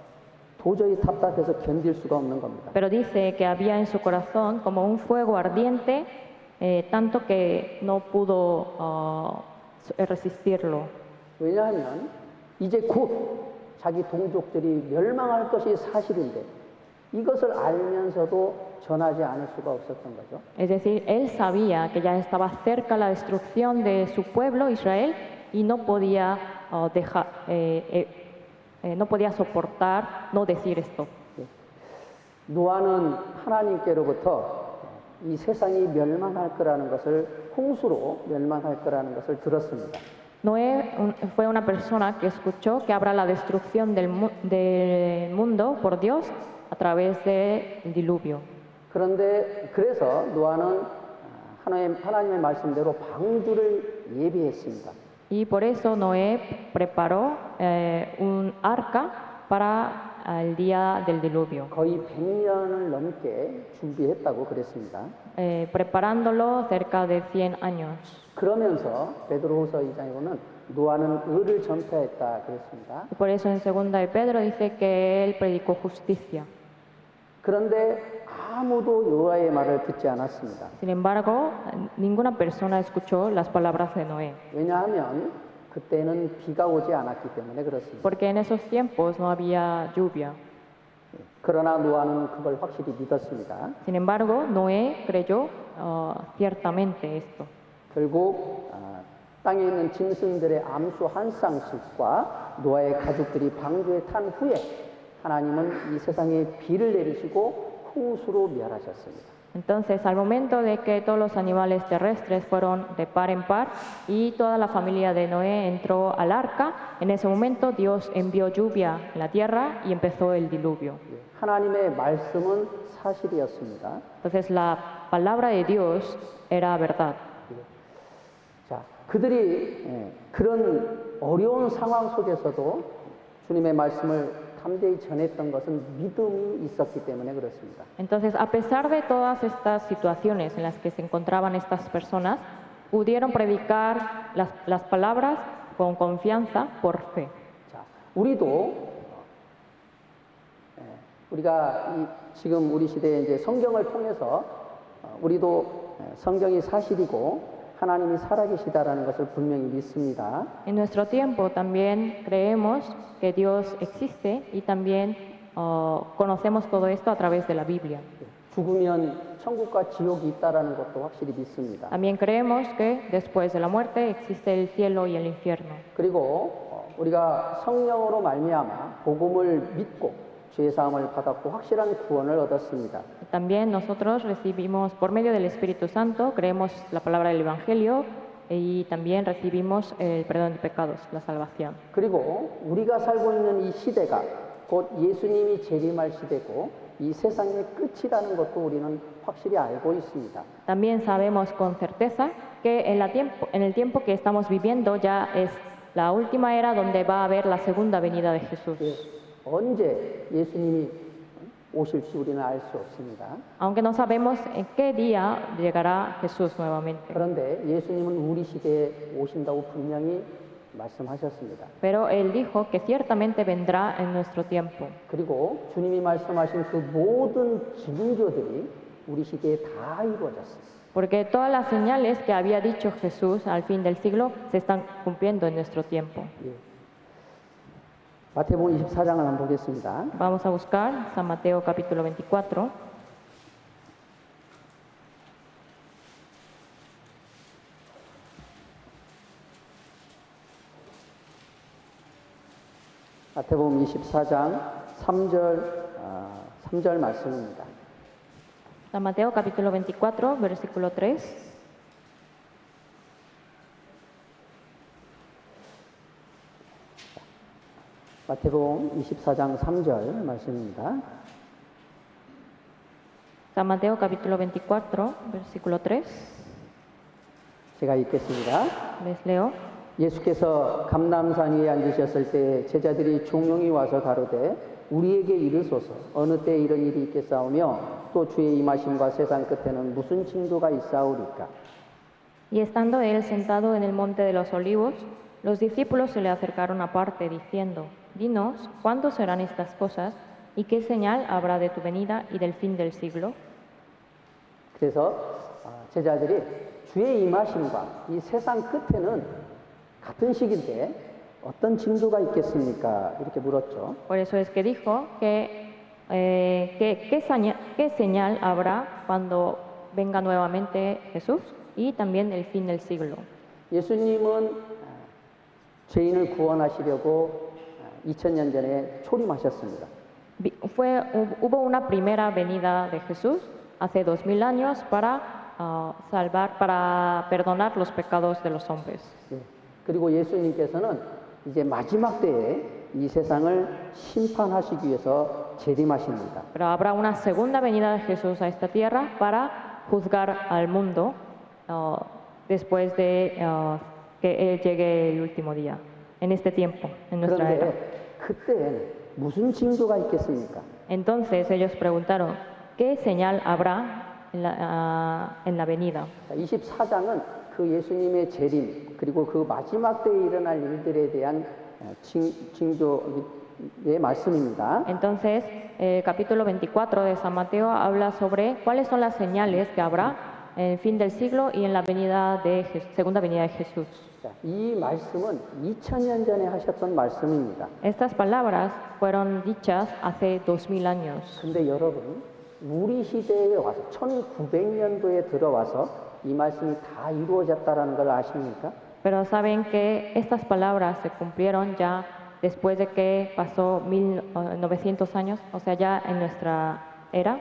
S2: 도저히 답답해서 견딜 수가 없는 겁니다.
S1: Pero dice que había en su corazón como un fuego ardiente, tanto que no pudo resistirlo.
S2: 왜냐하면 이제 곧 자기 동족들이 멸망할 것이 사실인데 이것을 알면서도 전하지 않을 수가 없었던 거죠.
S1: Es decir, él sabía que ya estaba cerca la destrucción de su pueblo Israel y no podía no podía soportar no decir esto.
S2: 노아는 하나님께로부터 이 세상이 멸망할 거라는 것을 홍수로 멸망할 거라는 것을 들었습니다.
S1: Noé fue una persona que escuchó que habrá la destrucción del mundo por Dios a través del diluvio.
S2: 그런데 그래서 노아는 하나님의 말씀대로 방주를 예비했습니다.
S1: Y por eso Noé preparó un arca para el día del diluvio,
S2: 거의 100년을 넘게 준비했다고 그랬습니다.
S1: preparándolo cerca de 100 años.
S2: 그러면서 베드로후서 2장에 보면 노아는 의를 전파했다 그랬습니다.
S1: Y por eso en segunda de Pedro dice que él predicó justicia.
S2: 그런데 아무도 노아의 말을 듣지 않았습니다.
S1: Sin embargo, ninguna persona escuchó las palabras de Noé,
S2: 왜냐하면 그때는 비가 오지 않았기 때문에 그렇습니다.
S1: porque en esos tiempos no había lluvia.
S2: 그러나 노아는 그걸 확실히 믿었습니다.
S1: Sin embargo, Noé creyó ciertamente esto.
S2: 결국 땅에 있는 짐승들의 암수 한 쌍씩과 노아의 가족들이 방주에 탄 후에 하나님은 이 세상에 비를 내리시고 홍수로 멸하셨습니다.
S1: Entonces, al momento de que todos los animales terrestres fueron de par en par y toda la familia de Noé entró al arca, en ese momento Dios envió lluvia en la tierra y empezó el diluvio.
S2: 하나님의 말씀은 사실이었습니다.
S1: Entonces, la palabra de Dios era verdad.
S2: 자, 그들이 그런 어려운 상황 속에서도 주님의 말씀을 담대히 전했던 것은 믿음이 있었기 때문에 그렇습니다.
S1: Entonces, a pesar de todas estas situaciones en las que se encontraban estas personas, pudieron predicar las palabras con confianza por fe.
S2: 자, 우리가 지금 우리 시대에 이제 성경을 통해서 우리도 성경이 사실이고 하나님이 살아계시다라는 것을 분명히 믿습니다.
S1: En nuestro tiempo también creemos que Dios existe y también conocemos todo esto a través de la Biblia.
S2: 죽으면 천국과 지옥이 있다라는 것도 확실히 믿습니다.
S1: También creemos que después de la muerte existe el cielo y el infierno.
S2: 그리고 우리가 성령으로 말미암아 복음을 믿고 죄 사함을 받았고 확실한 구원을 얻었습니다.
S1: También nosotros recibimos, por medio del Espíritu Santo, creemos la palabra del Evangelio y también recibimos el perdón de pecados, la salvación.
S2: 그리고 우리가 살고 있는 이 시대가 곧 예수님이 재림할 시대고 이 세상의 끝이라는 것도 우리는 확실히 알고 있습니다.
S1: También sabemos con certeza que en el tiempo que estamos viviendo ya es la última era donde va a haber la segunda venida de Jesús.
S2: 언제 예수님이 오실지 우리는 알 수 없습니다.
S1: Aunque no sabemos en qué día llegará Jesús nuevamente.
S2: 그런데 예수님은 우리 시대에 오신다고 분명히 말씀하셨습니다.
S1: Pero Él dijo que ciertamente vendrá en nuestro tiempo.
S2: 그리고 주님이 말씀하신 그 모든 징조들이 우리 시대에 다 이루어졌습니다.
S1: Porque todas las señales que había dicho Jesús al fin del siglo se están cumpliendo en nuestro tiempo.
S2: 마태복음 24장을 한번 보겠습니다.
S1: Vamos a buscar San Mateo capítulo 24.
S2: 마태복음 24장 3절 말씀입니다.
S1: San Mateo capítulo 24, versículo 3.
S2: 마태복음 24장 3절 말씀입니다.
S1: San Mateo capítulo 24, versículo 3.
S2: 제가 읽겠습니다.
S1: Les leo.
S2: 예수께서 감람산 위에 앉으셨을 때 제자들이 종용이 와서 가로되 우리에게 이르소서 어느 때 이런 일이 있겠사오며 또 주의 임하심과 세상 끝에는 무슨 징조가 있사오리까.
S1: Y estando él sentado en el monte de los olivos, los discípulos se le acercaron aparte diciendo: Dinos, ¿cuándo serán estas cosas? ¿Y qué señal habrá de tu venida y del fin del siglo?
S2: 그래서 제자들이 주의 임하심과 이 세상 끝에는 같은 시기인데 어떤 징조가 있겠습니까? 이렇게 물었죠.
S1: Por eso es que dijo que qué señal habrá cuando venga nuevamente Jesús y también el fin del siglo.
S2: 예수님은 죄인을 구원하시려고 2000년 전에 초림하셨습니다.
S1: Hubo una primera venida de Jesús hace 2000 años para perdonar los pecados de los hombres.
S2: 그리고 예수님께서는 이제 마지막 때에 이 세상을 심판하시기 위해서 재림하십니다.
S1: Pero habrá una segunda venida de Jesús a esta tierra para juzgar al mundo después de que Él llegue el último día, en este tiempo, en nuestra era.
S2: 그런데 그때는 무슨 징조가 있겠습니까?
S1: Entonces ellos preguntaron, ¿qué señal habrá en la venida?
S2: 24장은 그 예수님의 재림 그리고 그 마지막 때에 일어날 일들에 대한 징조의 말씀입니다.
S1: Entonces, el capítulo 24 de San Mateo habla sobre cuáles son las señales que habrá en el fin del siglo y en la segunda venida de Jesús.
S2: 자, 이 말씀은 2000년 전에 하셨던 말씀입니다.
S1: Estas palabras fueron dichas hace 2000 años.
S2: 근데 여러분, 우리 시대에 와서 1900년도에 들어와서 이 말씀이 다 이루어졌다라는 걸 아십니까?
S1: Pero saben que estas palabras se cumplieron ya después de que pasó 1900 años, o sea, ya en nuestra era.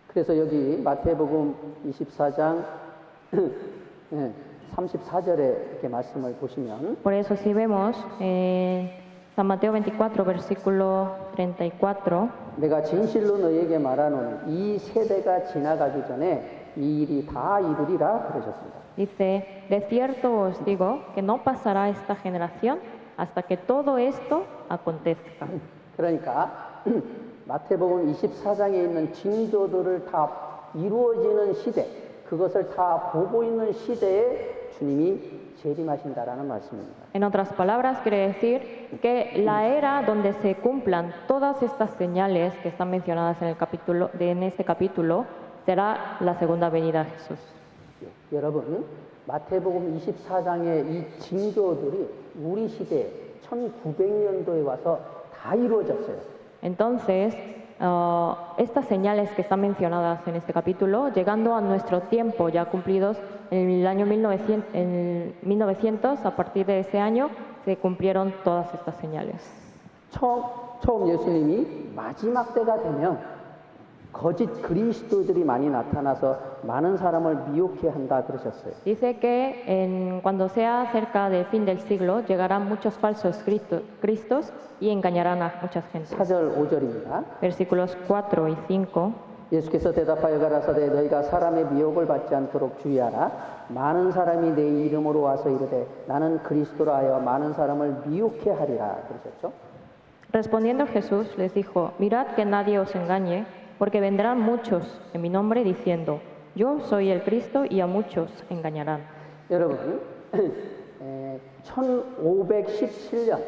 S2: 그래서 여기 마태복음 24장 34절에 이렇게 말씀을 보시면
S1: Por eso si vemos en San Mateo 24, versículo 34,
S2: 내가 진실로 너희에게 말하노니 이 세대가 지나가기 전에 이 일이 다 이루리라 그러셨습니다.
S1: dice, de cierto os digo que no pasará esta generación hasta que todo esto acontezca.
S2: 그러니까 마태복음 24장에 있는 징조들을 다 이루어지는 시대, 그것을 다 보고 있는 시대에 주님이 재림하신다라는 말씀입니다.
S1: En otras palabras, quiere decir que la era donde se cumplan todas estas señales que están mencionadas en este capítulo será la segunda venida de Jesús.
S2: 예, 여러분, 마태복음 24장의 이 징조들이 우리 시대에 1900년도에 와서 다 이루어졌어요.
S1: Entonces, estas señales que están mencionadas en este capítulo, llegando a nuestro tiempo ya cumplidos en el año 1900, a partir de ese año se cumplieron todas estas señales.
S2: 처음 예수님이 마지막 때가 되면 거짓 그리스도들이 많이 나타나서 많은 사람을 미혹해 한다 그러셨어요.
S1: Dice que cuando sea cerca del fin del siglo llegarán muchos falsos cristos y engañarán a muchas gentes.
S2: 4절 5절입니다.
S1: Versículos 4 y 5.
S2: 예수께서 대답하여 가라사대 너희가 사람의 미혹을 받지 않도록 주의하라. 많은 사람이 내 이름으로 와서 이르되 나는 그리스도라 하여 많은 사람을 미혹해 하리라 그러셨죠.
S1: Respondiendo Jesús les dijo, mirad que nadie os engañe, porque vendrán muchos en mi nombre diciendo, yo soy el Cristo, y a muchos engañarán.
S2: 여러분, 1517년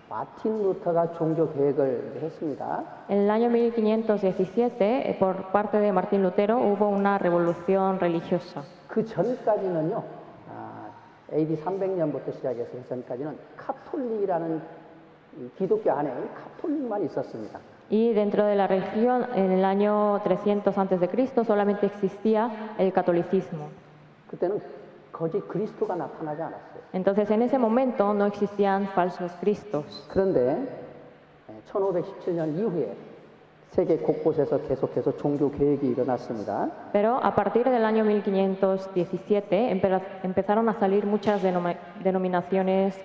S2: 마틴 루터가 종교 개혁을 했습니다.
S1: En el año 1517, por parte de Martín Lutero, hubo una revolución religiosa.
S2: 그 전까지는요, AD 300년부터 시작해서 그 전까지는 카톨릭이라는 기독교 안에 카톨릭만 있었습니다.
S1: Y dentro de la religión, en el año 300 a.C., solamente existía el catolicismo.
S2: 그때는 거짓 그리스도가 나타나지 않았어요.
S1: Entonces, en ese momento no existían falsos cristos.
S2: 그런데 1517년 이후에 세계 곳곳에서 계속해서 종교 개혁이 일어났습니다.
S1: Pero a partir del año 1517 empezaron a salir muchas denominaciones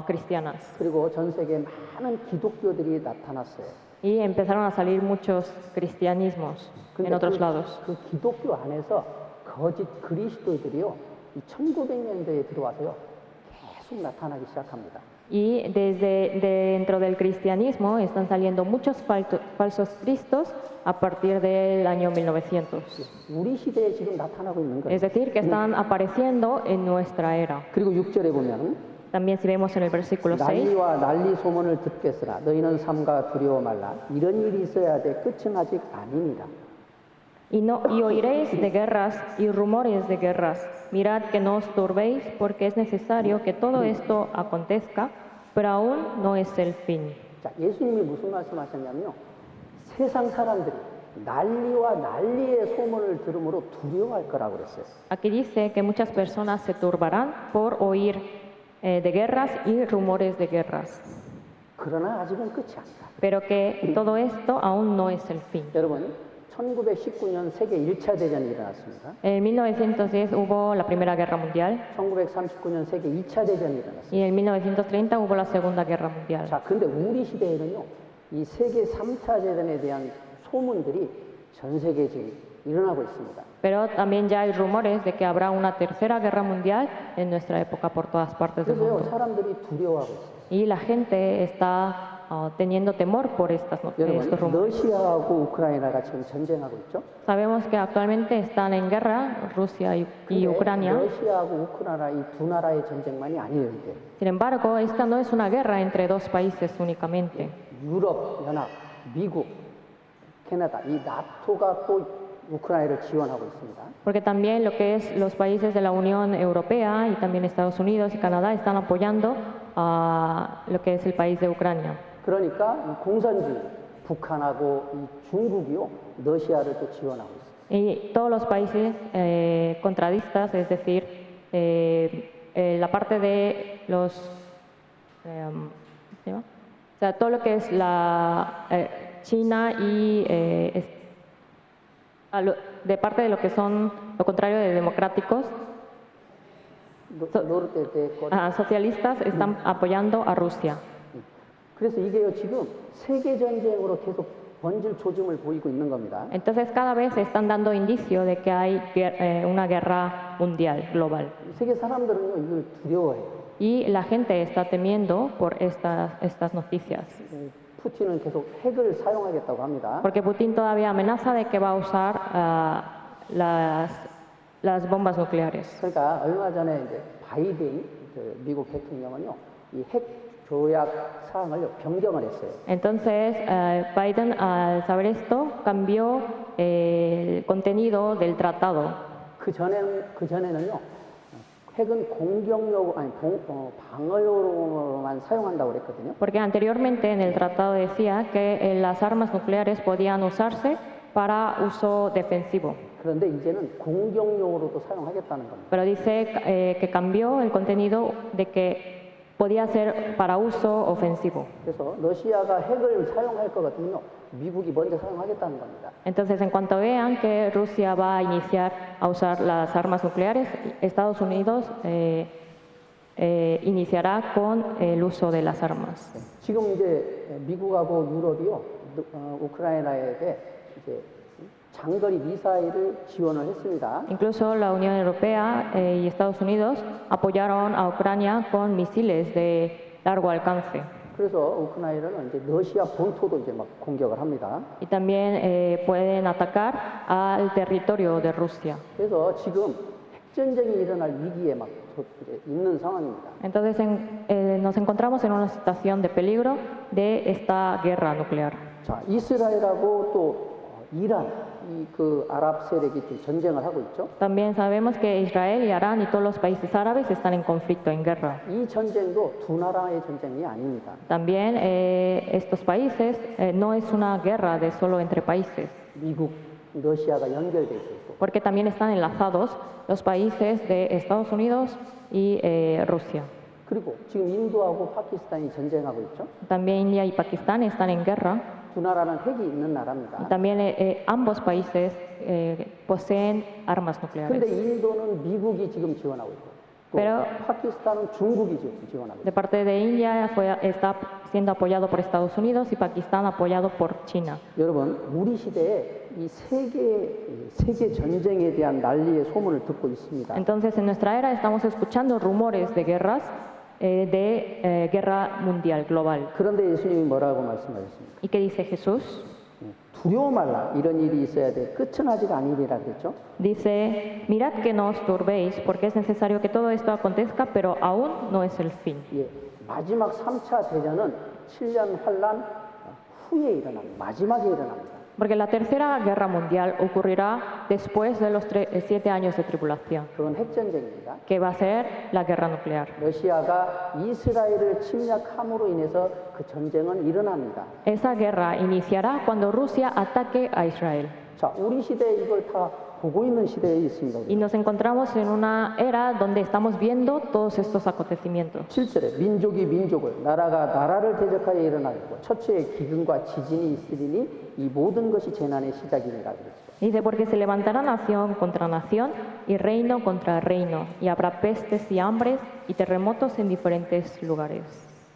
S1: cristianas.
S2: 그리고 전 세계에 많은 기독교들이 나타났어요.
S1: Y empezaron a salir muchos cristianismos en otros lados.
S2: 그 기독교 안에서 거짓 그리스도들이요, 이 1900년대에 들어와서요, 계속 나타나기 시작합니다.
S1: Y desde dentro del cristianismo están saliendo muchos falsos cristos a partir del año 1900.
S2: 우리 시대에 지금 나타나고 있는 거예요.
S1: Es decir, que están apareciendo en nuestra era.
S2: 그리고 6절에 보면
S1: También si vemos en el versículo 6,
S2: 난리와 난리 소문을 듣겠으나 너희는 삼가 두려워 말라. 이런 일이 있어야 돼. 끝은 아직 아닙니다.
S1: y oiréis de guerras y rumores de guerras. Mirad que no os turbéis, porque es necesario que todo esto acontezca, pero aún no es el fin.
S2: 자, 예수님이 무슨 말씀하셨냐면요. 세상 사람들이 난리와 난리의 소문을 들음으로 두려워할 거라고 그랬어요.
S1: Aquí dice que muchas personas se turbarán por oír de guerras y rumores de guerras,
S2: 그러나 아직은 끝이 아니다.
S1: pero que todo esto aún no es el fin.
S2: 여러분, 1919년 세계 1차 대전이 일어났습니다.
S1: En 1910 hubo la Primera Guerra Mundial
S2: 1939년 세계 2차 대전이 일어났습니다.
S1: y en 1930 hubo la Segunda Guerra Mundial.
S2: 자, 근데 우리 시대에는요, 이 세계 3차 대전에 대한 소문들이 전 세계에 지금 일어나고 있습니다.
S1: Pero también ya hay rumores de que habrá una Tercera Guerra Mundial en nuestra época por todas partes del
S2: 그래서요,
S1: mundo.
S2: 사람들이 두려워하고 있어요.
S1: Y la gente está teniendo temor por estos
S2: 여러분,
S1: rumores.
S2: 러시아하고 우크라이나가 지금 전쟁하고 있죠.
S1: Sabemos que actualmente están en guerra Rusia y
S2: 근데
S1: Ucrania.
S2: 러시아하고 우크라이나 이 두 나라의 전쟁만이 아니에요, 이게.
S1: Sin embargo, esta no es una guerra entre dos países únicamente,
S2: 유럽 연합, 미국, 캐나다 이 나토가 또 우크라이나를 지원하고 있습니다.
S1: porque también lo que es los países de la Unión Europea y también Estados Unidos y Canadá están apoyando a lo que es el país de Ucrania.
S2: 그러니까 이 공산주의 북한하고 이 중국이요 러시아를 또 지원하고 있어요.
S1: Y todos los países contradistas, es decir, la parte de los, ¿cómo se llama? O sea, todo lo que es la China y de parte de lo que son lo contrario de democráticos, socialistas están apoyando a Rusia.
S2: 그래서 이게요 지금 세계 전쟁으로 계속 번질 조짐을 보이고 있는 겁니다.
S1: Entonces cada vez se están dando indicio de que hay una guerra mundial, global.
S2: 세계 사람들은요 이걸 두려워해요.
S1: Y la gente está temiendo por estas noticias.
S2: 푸틴은 계속 핵을 사용하겠다고 합니다.
S1: Porque Putin todavía amenaza de que va a usar las bombas nucleares.
S2: 그러니까 얼마 전에 이제 바이든 미국 대통령은요 이 핵 조약 사항을 변경을 했어요.
S1: Entonces Biden al saber esto cambió el contenido del tratado.
S2: 그 전에는요 핵은 공격용 아니 방어용으로만 사용한다고 그랬거든요.
S1: Porque anteriormente en el tratado decía que las armas nucleares podían usarse para uso defensivo.
S2: 그런데 이제는 공격용으로도 사용하겠다는 겁니다.
S1: Pero dice que cambió el contenido de que podía ser para uso ofensivo.
S2: 그래서 러시아가 핵을 사용할 것 같으면 미국이 먼저 사용하겠다는 겁니다.
S1: Entonces, en cuanto vean que Rusia va a iniciar a usar las armas nucleares, Estados Unidos iniciará con el uso de las armas.
S2: 지금 이제 미국하고 유럽이요 우크라이나에게 이제 장거리 미사일을 지원을 했습니다.
S1: Incluso la Unión Europea y Estados Unidos apoyaron a Ucrania con misiles de largo alcance.
S2: 그래서 우크라이나는 이제 러시아 본토도 이제 막 공격을 합니다.
S1: Y también pueden atacar al territorio de Rusia.
S2: 그래서 지금 핵전쟁이 일어날 위기에 막 이제 있는 상황입니다.
S1: Entonces nos encontramos en una situación de peligro de esta guerra nuclear.
S2: 자, 이스라엘하고 또 이란 이 그 아랍 세력이 또 전쟁을 하고 있죠.
S1: También sabemos que Israel y Irán y todos los países árabes están en conflicto, en guerra.
S2: 이 전쟁도 두 나라의 전쟁이 아닙니다.
S1: También estos países no es una guerra de solo entre países,
S2: 미국, 러시아가 연결돼 있고
S1: porque también están enlazados los países de Estados Unidos y Rusia.
S2: 그리고 지금 인도하고 파키스탄이 전쟁하고 있죠.
S1: También India y Pakistán están en guerra.
S2: 두 나라는 핵이 있는
S1: Y
S2: 나라입니다.
S1: también ambos países poseen armas
S2: 근데
S1: nucleares.
S2: 인도는 미국이 지금 지원하고 있고 또
S1: Pero-
S2: 파키스탄은 중국이 지금 지원하고
S1: De
S2: 있고
S1: parte de India está siendo apoyado por Estados Unidos y Pakistán apoyado por China.
S2: 여러분 우리 시대에 이 세계 전쟁에 대한 난리의 소문을 듣고 있습니다.
S1: Entonces, en nuestra era estamos escuchando rumores de guerras, de guerra mundial, global.
S2: 그런데 예수님이 뭐라고 말씀하셨습니까?
S1: ¿Y qué dice Jesús?
S2: 두려워 말라 이런 일이 있어야 돼 끝은 아직 아니리라 그랬죠.
S1: Dice, mirad que no os turbéis, porque es necesario que todo esto acontezca, pero aún no es el fin.
S2: 예, 마지막 3차 대전은 7년 환란 후에 마지막에 일어납니다.
S1: Porque la tercera guerra mundial ocurrirá después de los 7 años de tribulación,
S2: 그건 핵전쟁입니다.
S1: que va a ser la guerra nuclear.
S2: 러시아가 이스라엘을 침략함으로 인해서 그 전쟁은 일어납니다.
S1: Esa guerra iniciará cuando Rusia ataque a Israel.
S2: 자, 우리 시대에 이걸 다 보고 있는 시대에 있습니다.
S1: Y nos encontramos en una era donde estamos viendo todos estos acontecimientos.
S2: 7절에 민족이 민족을 나라가 나라를 대적하여 일어나고 첫째에 기근과 지진이 있으리니 이 모든 것이 재난의 시작이니라 그랬죠.
S1: Dice, porque se levantará nación contra nación y reino contra reino, y habrá pestes y hambres y terremotos en diferentes lugares.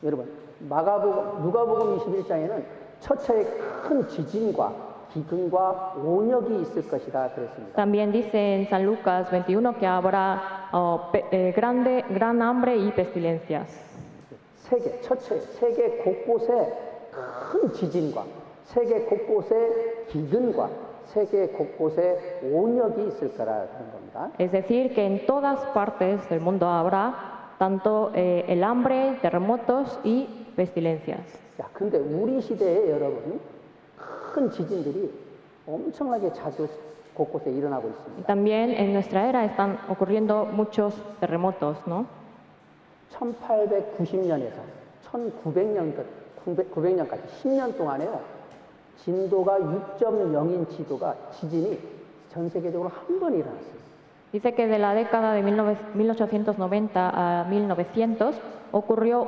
S2: 여러분, 누가복음 21장에는 첫째에 큰 지진과 기근과 온역이 있을 것이다 그랬습니다.
S1: También dice en San Lucas 21 que habrá gran hambre y pestilencias.
S2: 세계 곳곳에 큰 지진과 세계 곳곳에 기근과 세계 곳곳에 온역이 있을 거라 그런 겁니다.
S1: Es decir, que en todas partes del mundo habrá tanto el hambre, terremotos y pestilencias.
S2: 자, 근데 우리 시대에 여러분 큰 지진들이 엄청나게 자주 곳곳에 일어나고
S1: Y
S2: 있습니다.
S1: también en nuestra era están ocurriendo muchos terremotos, ¿no?
S2: 1890년에서 1900년까지 10년 동안에요. 진도가 6.0인 지진이 전 세계적으로 한 번 일어났어요.
S1: Dice que de la década de 1890 a 1900 ocurrió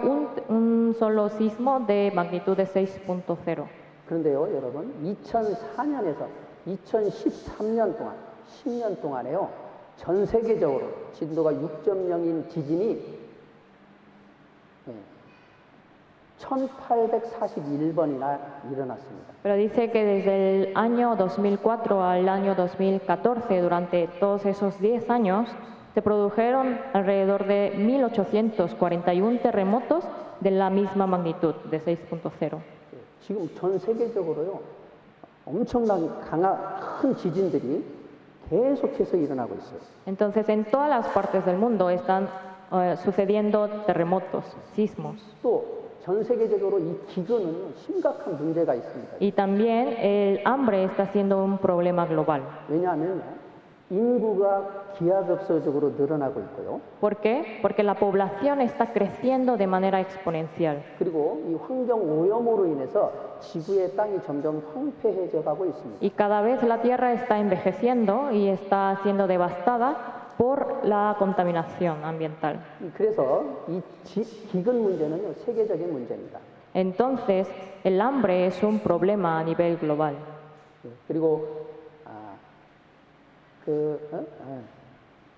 S1: un solo sismo de magnitud de 6.0.
S2: 그런데요, 여러분, 2004년에서 2013년 동안, 10년 동안에요, 전 세계적으로 진도가 6.0인 지진이 1841번이나 일어났습니다.
S1: Pero dice que desde el año 2004 al año 2014, durante todos esos 10 años, se produjeron alrededor de 1841 terremotos de la misma magnitud, de 6.0.
S2: 지금 전 세계적으로요, 엄청난 큰 지진들이 계속해서 일어나고 있어요.
S1: Entonces, en todas las partes del mundo están sucediendo terremotos, sismos.
S2: 또 전 세계적으로 이 기근은 심각한 문제가 있습니다.
S1: Y también el hambre está siendo un problema global.
S2: 왜냐하면 인구가 기하급수적으로 늘어나고 있고요.
S1: ¿Por qué? Porque la población está creciendo de manera exponencial.
S2: 그리고 이 환경 오염으로 인해서 지구의 땅이 점점 황폐해져 가고 있습니다.
S1: Y cada vez la Tierra está envejeciendo y está siendo devastada por la contaminación ambiental.
S2: 그래서 이 기근 문제는 세계적인 문제입니다.
S1: Entonces, el hambre es un problema a nivel global.
S2: 그리고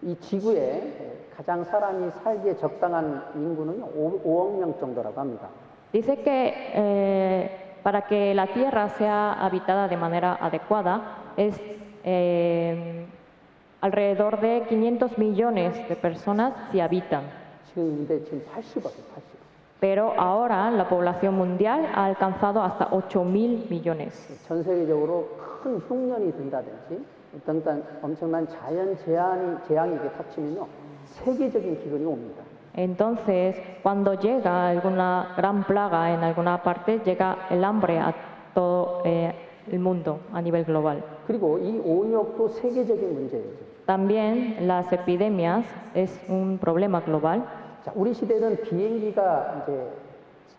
S2: 이 지구에 가장 사람이 살기에 적당한 인구는 5억 명 정도라고 합니다.
S1: Dice que para que la Tierra sea habitada de manera adecuada es alrededor de 500 millones de personas si habitan.
S2: 근데 지금 80억, 80억.
S1: Pero ahora la población mundial ha alcanzado hasta 8.000 millones.
S2: 전 세계적으로 큰 흉년이 든다든지 어떤 엄청난 자연 재앙이 닥치면요, 세계적인 기근이 옵니다.
S1: Entonces, cuando llega alguna gran plaga en alguna parte, llega el hambre a todo el mundo a nivel global.
S2: 그리고 이 온역도 세계적인 문제예요.
S1: También las epidemias es un problema global.
S2: 자, 우리 시대는 비행기가 이제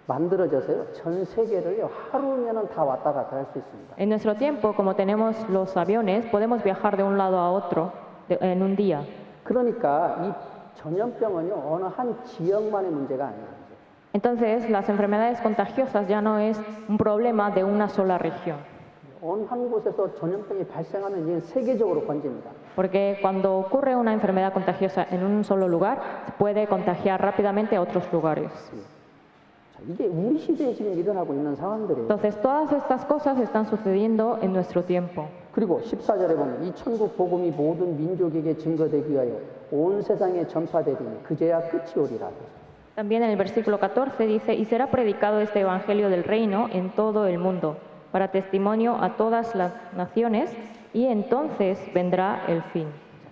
S2: 만들어져서요, 전 세계를 하루면은 다 왔다 갔다 할 수 있습니다.
S1: En nuestro tiempo, como tenemos los aviones, podemos viajar de un lado a otro en un día.
S2: 그러니까 이 전염병은요, 어느 한 지역만의 문제가 아니에요.
S1: Entonces, las enfermedades contagiosas ya no es un problema de una sola región.
S2: 어느 한 곳에서 전염병이 발생하면 이제 세계적으로 번집니다.
S1: Porque cuando ocurre una enfermedad contagiosa en un solo lugar, se puede contagiar rápidamente a otros lugares.
S2: 자, 이게 우리 시대에 지금 일어나고 있는 상황들이에요.
S1: Entonces, todas estas cosas están sucediendo en nuestro tiempo.
S2: 그리고 14절에 보면 이 천국 복음이 모든 민족에게 증거되기 위하여 온 세상에 전파되리니 그제야 끝이 오리라.
S1: También en el versículo 14 dice, y será predicado este evangelio del reino en todo el mundo, para testimonio a todas las naciones, y entonces vendrá el fin.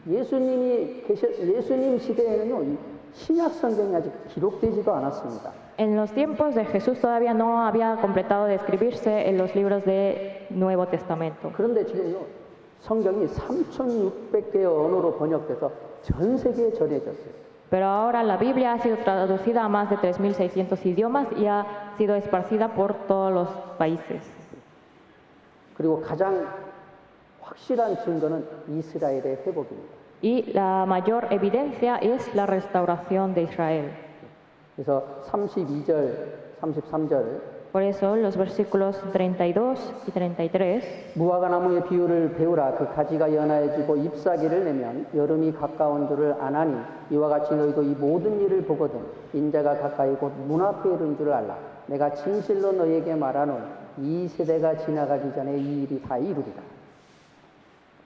S2: 예수님 시대에는요, 이 신약 성경이 아직 기록되지도 않았습니다.
S1: En los tiempos de Jesús todavía no había completado de escribirse en los libros del Nuevo Testamento.
S2: 그런데 지금요, 성경이 3,600개의 언어로 번역돼서 전 세계에 전해졌어요.
S1: Pero ahora la Biblia ha sido traducida a más de 3.600 idiomas y ha sido esparcida por todos los países.
S2: 그리고 가장 확실한 증거는 이스라엘의 회복입니다.
S1: Y la mayor evidencia es la restauración de Israel.
S2: 그래서 32절, 33절
S1: Por eso los versículos 32 y 33
S2: 무화과 나무의 비유를 배우라. 그 가지가 연하여지고 잎사귀를 내면 여름이 가까운 줄을 아나니 이와 같이 너희도 이 모든 일을 보거든 인자가 가까이 곧 문 앞에 이른 줄을 알라. 내가 진실로 너희에게 말하노니 이 세대가 지나가기 전에 이 일이 다 이루리라.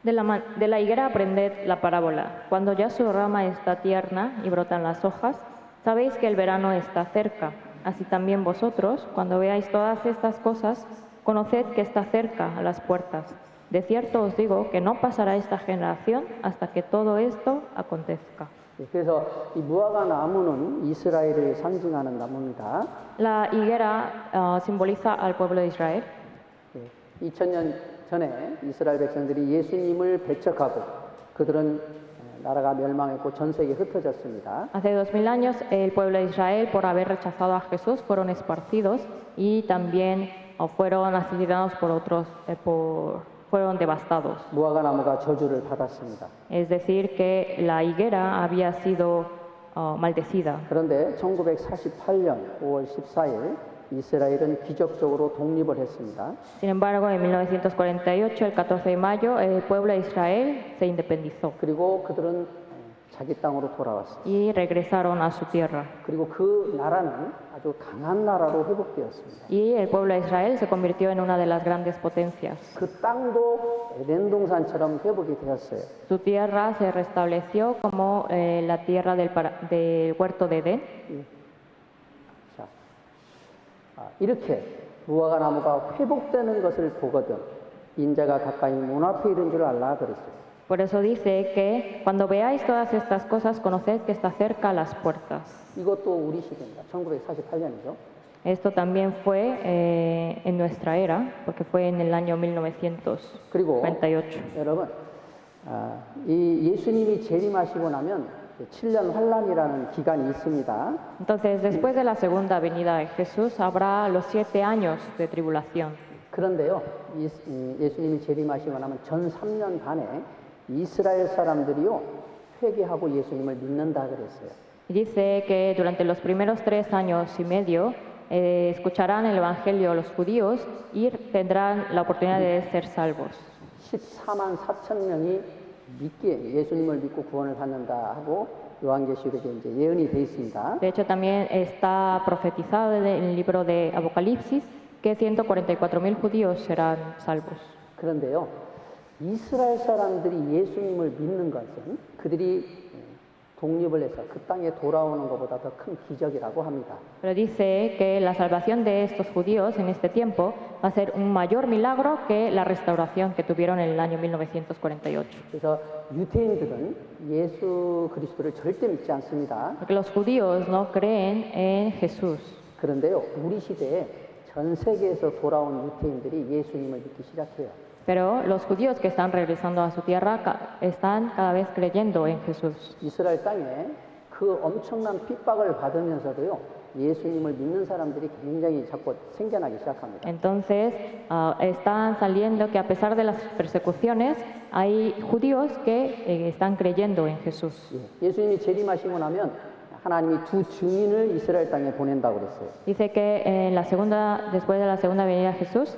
S1: de la higuera aprended la parábola. Cuando ya su rama está tierna y brotan las hojas, sabéis que el verano está cerca. Así también vosotros, cuando veáis todas estas cosas, conoced que está cerca a las puertas. De cierto os digo que no pasará esta generación hasta que todo esto acontezca.
S2: 그래서 이 무화과 나무는 이스라엘을 상징하는 나무입니다.
S1: La higuera simboliza al pueblo de Israel.
S2: 2000년 전에 이스라엘 백성들이 예수님을 배척하고 그들은 나라가 멸망했고 전 세계에 흩어졌습니다.
S1: Hace 2000 años el pueblo de Israel, por haber rechazado a Jesús, fueron esparcidos y también fueron asesinados por otros, fueron devastados.
S2: 무화과 나무가 저주를 받았습니다.
S1: Es decir, que la higuera había sido maldecida.
S2: 그런데 1948년 5월 14일 이스라엘은 기적적으로 독립을 했습니다.
S1: Sin embargo, en 1948, el 14 de mayo, el pueblo de Israel se independizó
S2: 그리고 그들은 자기 땅으로 돌아왔습니다.
S1: y regresaron a su tierra.
S2: 그리고 그 나라는 아주 강한 나라로 회복되었습니다.
S1: Y el pueblo de Israel se convirtió en una de las grandes potencias.
S2: 그 땅도 에덴 동산처럼 회복이 되었어요.
S1: Su tierra se restableció como la tierra del huerto de Edén.
S2: 자, 이렇게 무화과 나무가 회복되는 것을 보거든 인자가 가까이 문 앞에 이른 줄 알라 그랬어요.
S1: Por eso dice que cuando veáis todas estas cosas, conoced que está cerca a las puertas.
S2: 이것도 우리 시대입니다. 1948년이죠.
S1: Esto también fue en nuestra era, porque fue en el año
S2: 그리고
S1: 1948.
S2: 여러분, 이 예수님이 재림하시고 나면 7년 환란이라는 기간이 있습니다.
S1: Entonces, después de la segunda venida de Jesús, habrá los 7 años de tribulación.
S2: 그런데요, 예수님이 재림하시고 나면 전 3년 반에 이스라엘 사람들이요 회개하고 예수님을 믿는다 그랬어요.
S1: Y dice que durante los primeros 3 años y medio escucharán el Evangelio los judíos y tendrán la oportunidad de ser salvos.
S2: 14만 4천 명이 예수님을 믿고 구원을 받는다 하고 요한계시록에 이제 예언이 돼 있습니다.
S1: De hecho, también está profetizado en el libro de Apocalipsis que 144.000 judíos serán salvos.
S2: 그런데요, 이스라엘 사람들이 예수님을 믿는 것은 그들이 독립을 해서 그 땅에 돌아오는 것보다 더 큰 기적이라고 합니다.
S1: Pero dice que la salvación de estos judíos en este tiempo va a ser un mayor milagro que la restauración que tuvieron en el año 1948.
S2: 그래서 유대인들은 예수 그리스도를 절대 믿지 않습니다.
S1: Porque los judíos no creen en Jesús.
S2: 그런데요, 우리 시대에 전 세계에서 돌아온 유대인들이 예수님을 믿기 시작해요.
S1: Pero los judíos que están regresando a su tierra están cada vez creyendo en Jesús.
S2: 이스라엘 땅에 그 엄청난 핍박을 받으면서도요, 예수님을 믿는 사람들이 굉장히 자꾸 생겨나기 시작합니다.
S1: Entonces, están saliendo que a pesar de las persecuciones, hay judíos que están creyendo en Jesús.
S2: 예수님이 재림하시고 나면 하나님이 두 증인을 이스라엘 땅에 보낸다고 그랬어요.
S1: Dice que después de la segunda venida de Jesús,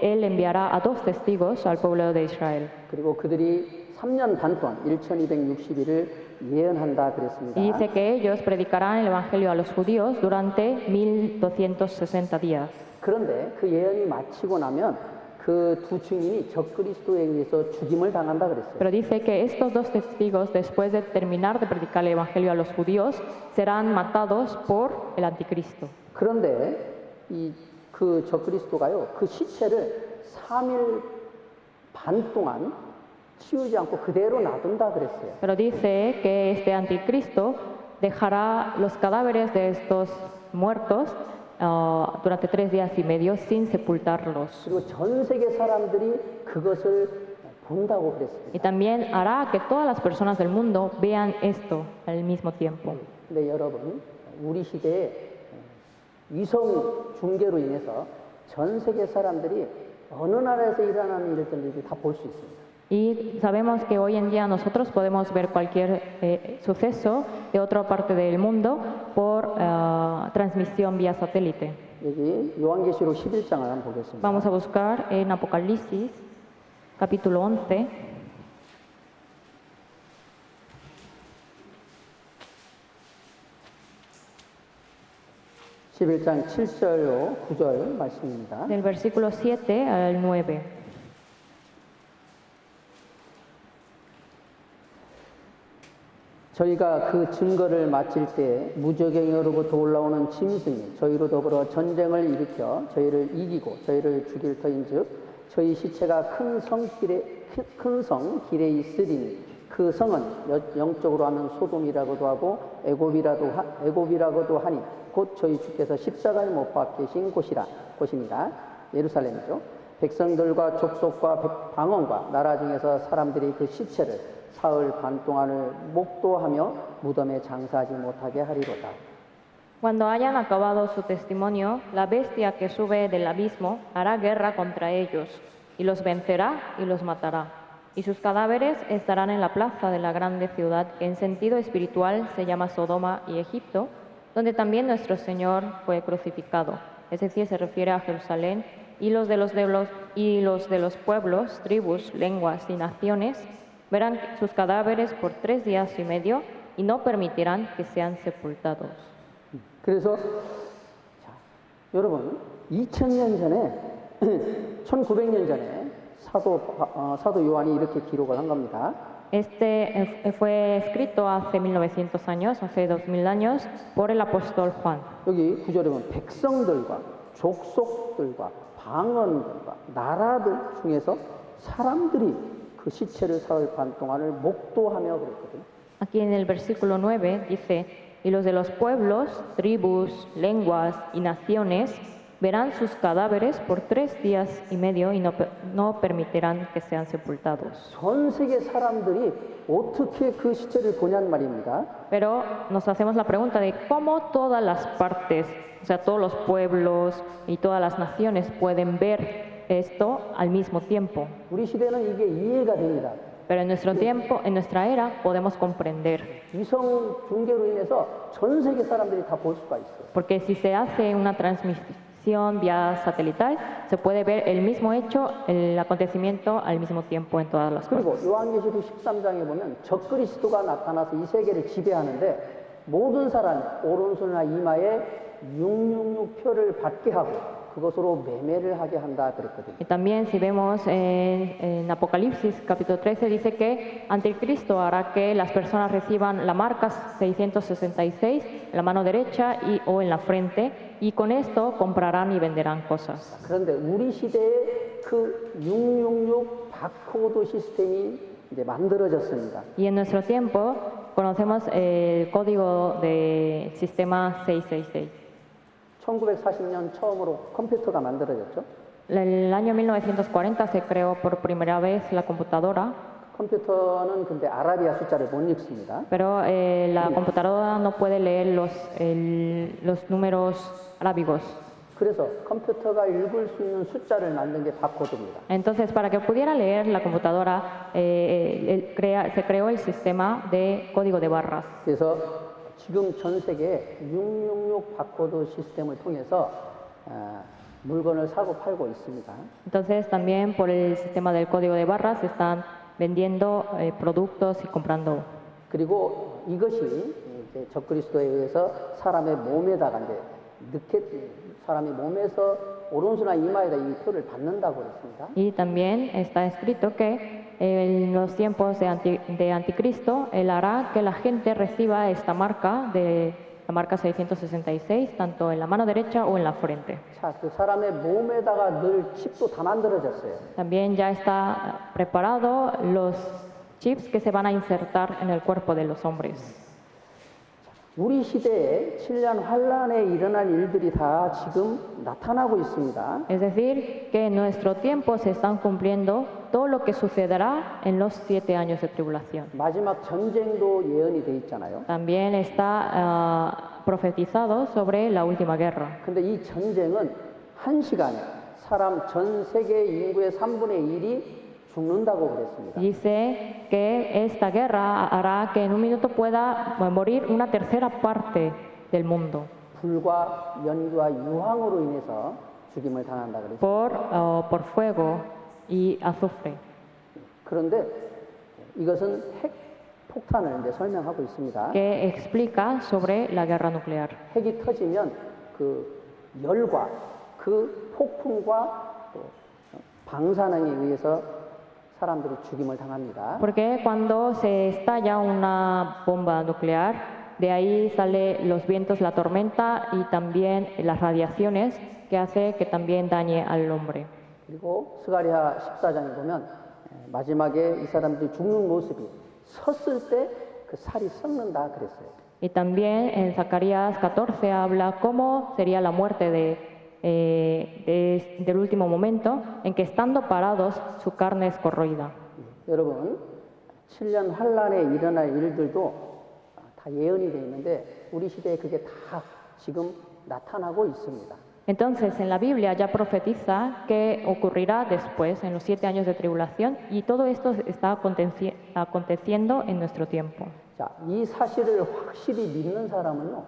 S1: él enviará a 2 testigos al pueblo de Israel.
S2: 그리고 그들이 3년 반 동안 1260일을 예언한다 그랬습니다.
S1: Y dice que ellos predicarán el evangelio a los judíos durante 1260 días.
S2: 그런데 그 예언이 마치고 나면 그 두 증인이 적그리스도에 의해서 죽임을 당한다 그랬어요.
S1: Pero dice que estos 2 testigos, después de terminar de predicar el evangelio a los judíos, serán matados por el anticristo.
S2: 그런데 그 적그리스도가요, 그 시체를 3일 반 동안 치우지 않고 그대로 놔둔다 그랬어요.
S1: Pero dice que este anticristo dejará los cadáveres de estos muertos durante 3 días y medio sin sepultarlos.
S2: 그리고 전 세계 사람들이 그것을 본다고 그랬습니다.
S1: Y también hará que todas las personas del mundo vean esto al mismo tiempo.
S2: 근데 여러분, 우리 시대에 위성 중계로 인해서 전 세계 사람들이 어느 나라에서 일어나는 일들인지 다 볼 수 있습니다.
S1: Y sabemos que hoy en día nosotros podemos ver cualquier suceso de otra parte del mundo por transmisión vía satélite.
S2: 여기 요한계시록 11장을 한번 보겠습니다.
S1: Vamos a buscar en Apocalipsis, capítulo 11.
S2: (11장) 7절로 9절 말씀입니다.
S1: Del versículo 7 al 9.
S2: 저희가 그 증거를 마칠 때 무저갱으로부터 올라오는 짐승이 저희로 더불어 전쟁을 일으켜 저희를 이기고 저희를 죽일 터인즉 저희 시체가 큰 성 길에 있으리니 그 성은 영적으로 하면 소돔이라고도 하고 애굽이라고도 하니 곧 저희 주께서 십자가에 못 박히신 곳입니다. 예루살렘이죠. 백성들과 족속과 방언과 나라 중에서 사람들이 그 시체를 사흘 반 동안을 목도하며 무덤에 장사하지 못하게 하리로다.
S1: Cuando hayan acabado su testimonio, la bestia que sube del abismo hará guerra contra ellos, y los vencerá y los matará. Y sus cadáveres estarán en la plaza de la grande ciudad, que en sentido espiritual se llama Sodoma y Egipto, donde también nuestro Señor fue crucificado. Es decir, se refiere a Jerusalén, y los de los pueblos, tribus, lenguas y naciones verán sus cadáveres por 3 días y medio y no permitirán que sean sepultados.
S2: 그래서 자, 여러분 2000년 전에 1900년 전에 사도 요한이 이렇게 기록을 한 겁니다.
S1: Este fue escrito hace 1900 años, hace 2000 años, por el apóstol Juan.
S2: 여기 구절에 보면 백성들과 족속들과 방언들과 나라들 중에서 사람들이 그 시체를 사흘 반 동안을 목도하며 그랬거든요.
S1: Aquí en el versículo 9 dice, y los de los pueblos, tribus, lenguas y naciones verán sus cadáveres por 3 días y medio y no permitirán que sean sepultados.
S2: 전 세계 사람들이 어떻게 그 시체를 보냔 말입니다.
S1: Pero nos hacemos la pregunta de cómo todas las partes, o sea, todos los pueblos y todas las naciones pueden ver esto al mismo tiempo.
S2: 우리 시대는 이게 이해가 됩니다.
S1: Pero en nuestro tiempo, en nuestra era, podemos comprender.
S2: 위성 중계로 인해서 전 세계 사람들이 다 볼 수가 있어요.
S1: Porque si se hace una transmisión vía satelital, se puede ver el mismo hecho, el acontecimiento al mismo tiempo en todas las
S2: 그리고
S1: partes.
S2: 요한계시록 13장에 보면 적그리스도가 나타나서 이 세계를 지배하는데 모든 사람 오른손이나 이마에 666표를 받게 하고 그것으로 매매를 하게 한다 그랬거든요.
S1: Y también si vemos en Apocalipsis capítulo 13 dice que Anticristo hará que las personas reciban la marca 666 en la mano derecha o en la frente y con esto comprarán y venderán cosas.
S2: 그런데 우리 시대에 그 666 바코드 시스템이 이제 만들어졌습니다.
S1: Y en nuestro tiempo conocemos el código de sistema 666.
S2: 1940년 처음으로 컴퓨터가 만들어졌죠.
S1: El año 1940 se creó por primera vez la computadora,
S2: 컴퓨터는 근데 아라비아 숫자를 못 읽습니다.
S1: pero la computadora no puede leer los números arábigos.
S2: 그래서 컴퓨터가 읽을 수 있는 숫자를 만든 게 바코드입니다.
S1: Entonces, para que pudiera leer la computadora, se creó el sistema de código de barras.
S2: 그래서 지금 전 세계에 666 바코드 시스템을 통해서 물건을 사고 팔고 있습니다.
S1: Entonces, también por el sistema del código de barras se están vendiendo productos y comprando.
S2: 그리고 이것이 이제 적그리스도에 의해서 사람의 몸에다가 사람의 몸에서 오른손이나 이마에다 이 표를 받는다고 그랬습니다.
S1: Y también está escrito que en los tiempos de Anticristo, Él hará que la gente reciba esta marca, la marca 666, tanto en la mano derecha o en la frente.
S2: 자, 그 사람의 몸에다가 넣을 칩도 다 만들어졌어요.
S1: También ya está preparado los chips que se van a insertar en el cuerpo de los hombres.
S2: 우리 시대에 7년 환란에 일어날 일들이 다 지금 나타나고 있습니다.
S1: Es decir, que en nuestro tiempo se están cumpliendo todo lo que sucederá en los 7 años de tribulación.
S2: 마지막 전쟁도 예언이 돼 있잖아요.
S1: También está profetizado sobre la última guerra.
S2: 근데 이 전쟁은 한 시간에 사람 전 세계 인구의 3분의 1이 죽는다고 그랬습니다.
S1: Dice que esta guerra hará que en un minuto pueda morir una tercera parte del mundo
S2: 불과 연기와 유황으로 인해서 죽임을 당한다 그랬습니다.
S1: por fuego y azufre.
S2: 그런데 이것은 핵 폭탄을 이제 설명하고 있습니다.
S1: Que explica sobre la guerra nuclear.
S2: 핵이 터지면 그 열과 그 폭풍과 또 방사능에 의해서 사람들이 죽임을 당합니다.
S1: Porque cuando se estalla una bomba nuclear, de ahí salen los vientos, la tormenta y también las radiaciones que hace que también dañe al hombre.
S2: 그리고 스가랴 14장에 보면 마지막에 이 사람들이 죽는 모습이 섰을 때 그 살이 썩는다 그랬어요.
S1: Y también en Zacarías 14 habla cómo sería la muerte del último momento, en que estando parados su carne es corroída.
S2: 여러분, 7년 환란에 일어날 일들도 다 예언이 되어 있는데 우리 시대에 그게 다 지금 나타나고 있습니다.
S1: Entonces, en la Biblia ya profetiza que ocurrirá después, en los 7 años de tribulación, y todo esto está aconteciendo en nuestro tiempo.
S2: 자, 이 사실을 확실히 믿는 사람은요,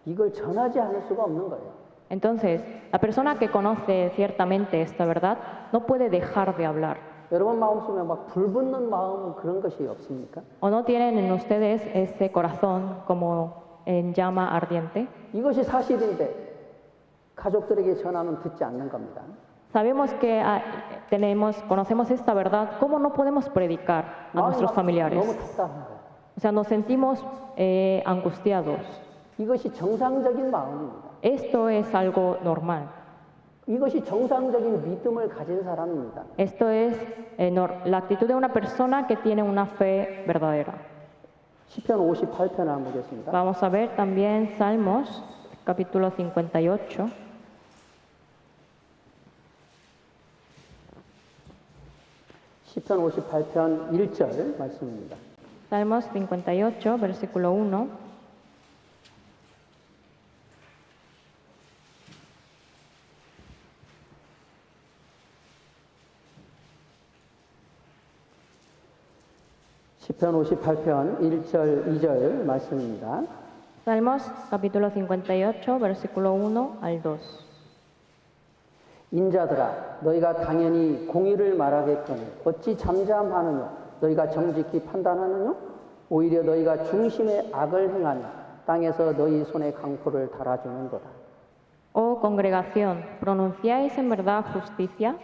S2: 이걸 전하지 않을 수가 없는 거예요.
S1: Entonces, la persona que conoce ciertamente esta verdad no puede dejar de hablar.
S2: 여러분 마음속에 막 불붙는 마음 그런 것이 없습니까?
S1: ¿O no tienen en ustedes ese corazón como en llama ardiente?
S2: 이것이 사실인데 가족들에게 전하면 듣지 않는 겁니다.
S1: Sabemos que conocemos esta verdad, ¿cómo no podemos predicar a nuestros familiares?
S2: 너무 답답한 거예요.
S1: O sea, nos sentimos angustiados.
S2: 이것이 정상적인 마음입니다.
S1: Esto es algo normal.
S2: 이것이 정상적인 믿음을 가진 사람입니다.
S1: Esto es la actitud de una persona que tiene una fe verdadera.
S2: 시편 58편을 한번 보겠습니다.
S1: Vamos a ver también Salmos, capítulo 58.
S2: 시편 58편 1절 말씀입니다.
S1: Salmos 58, versículo 1.
S2: 시편 58편 1절 2절 말씀입니다.
S1: Salmos capítulo 58, versículo 1 al 2.
S2: 인자들아 너희가 당연히 공의를 말하겠거니 어찌 잠잠하느냐 너희가 정직히 판단하느냐 오히려 너희가 중심에 악을 행하니 땅에서 너희 손에 강포를 달아주는도다.
S1: Oh congregación, ¿pronunciáis en verdad justicia?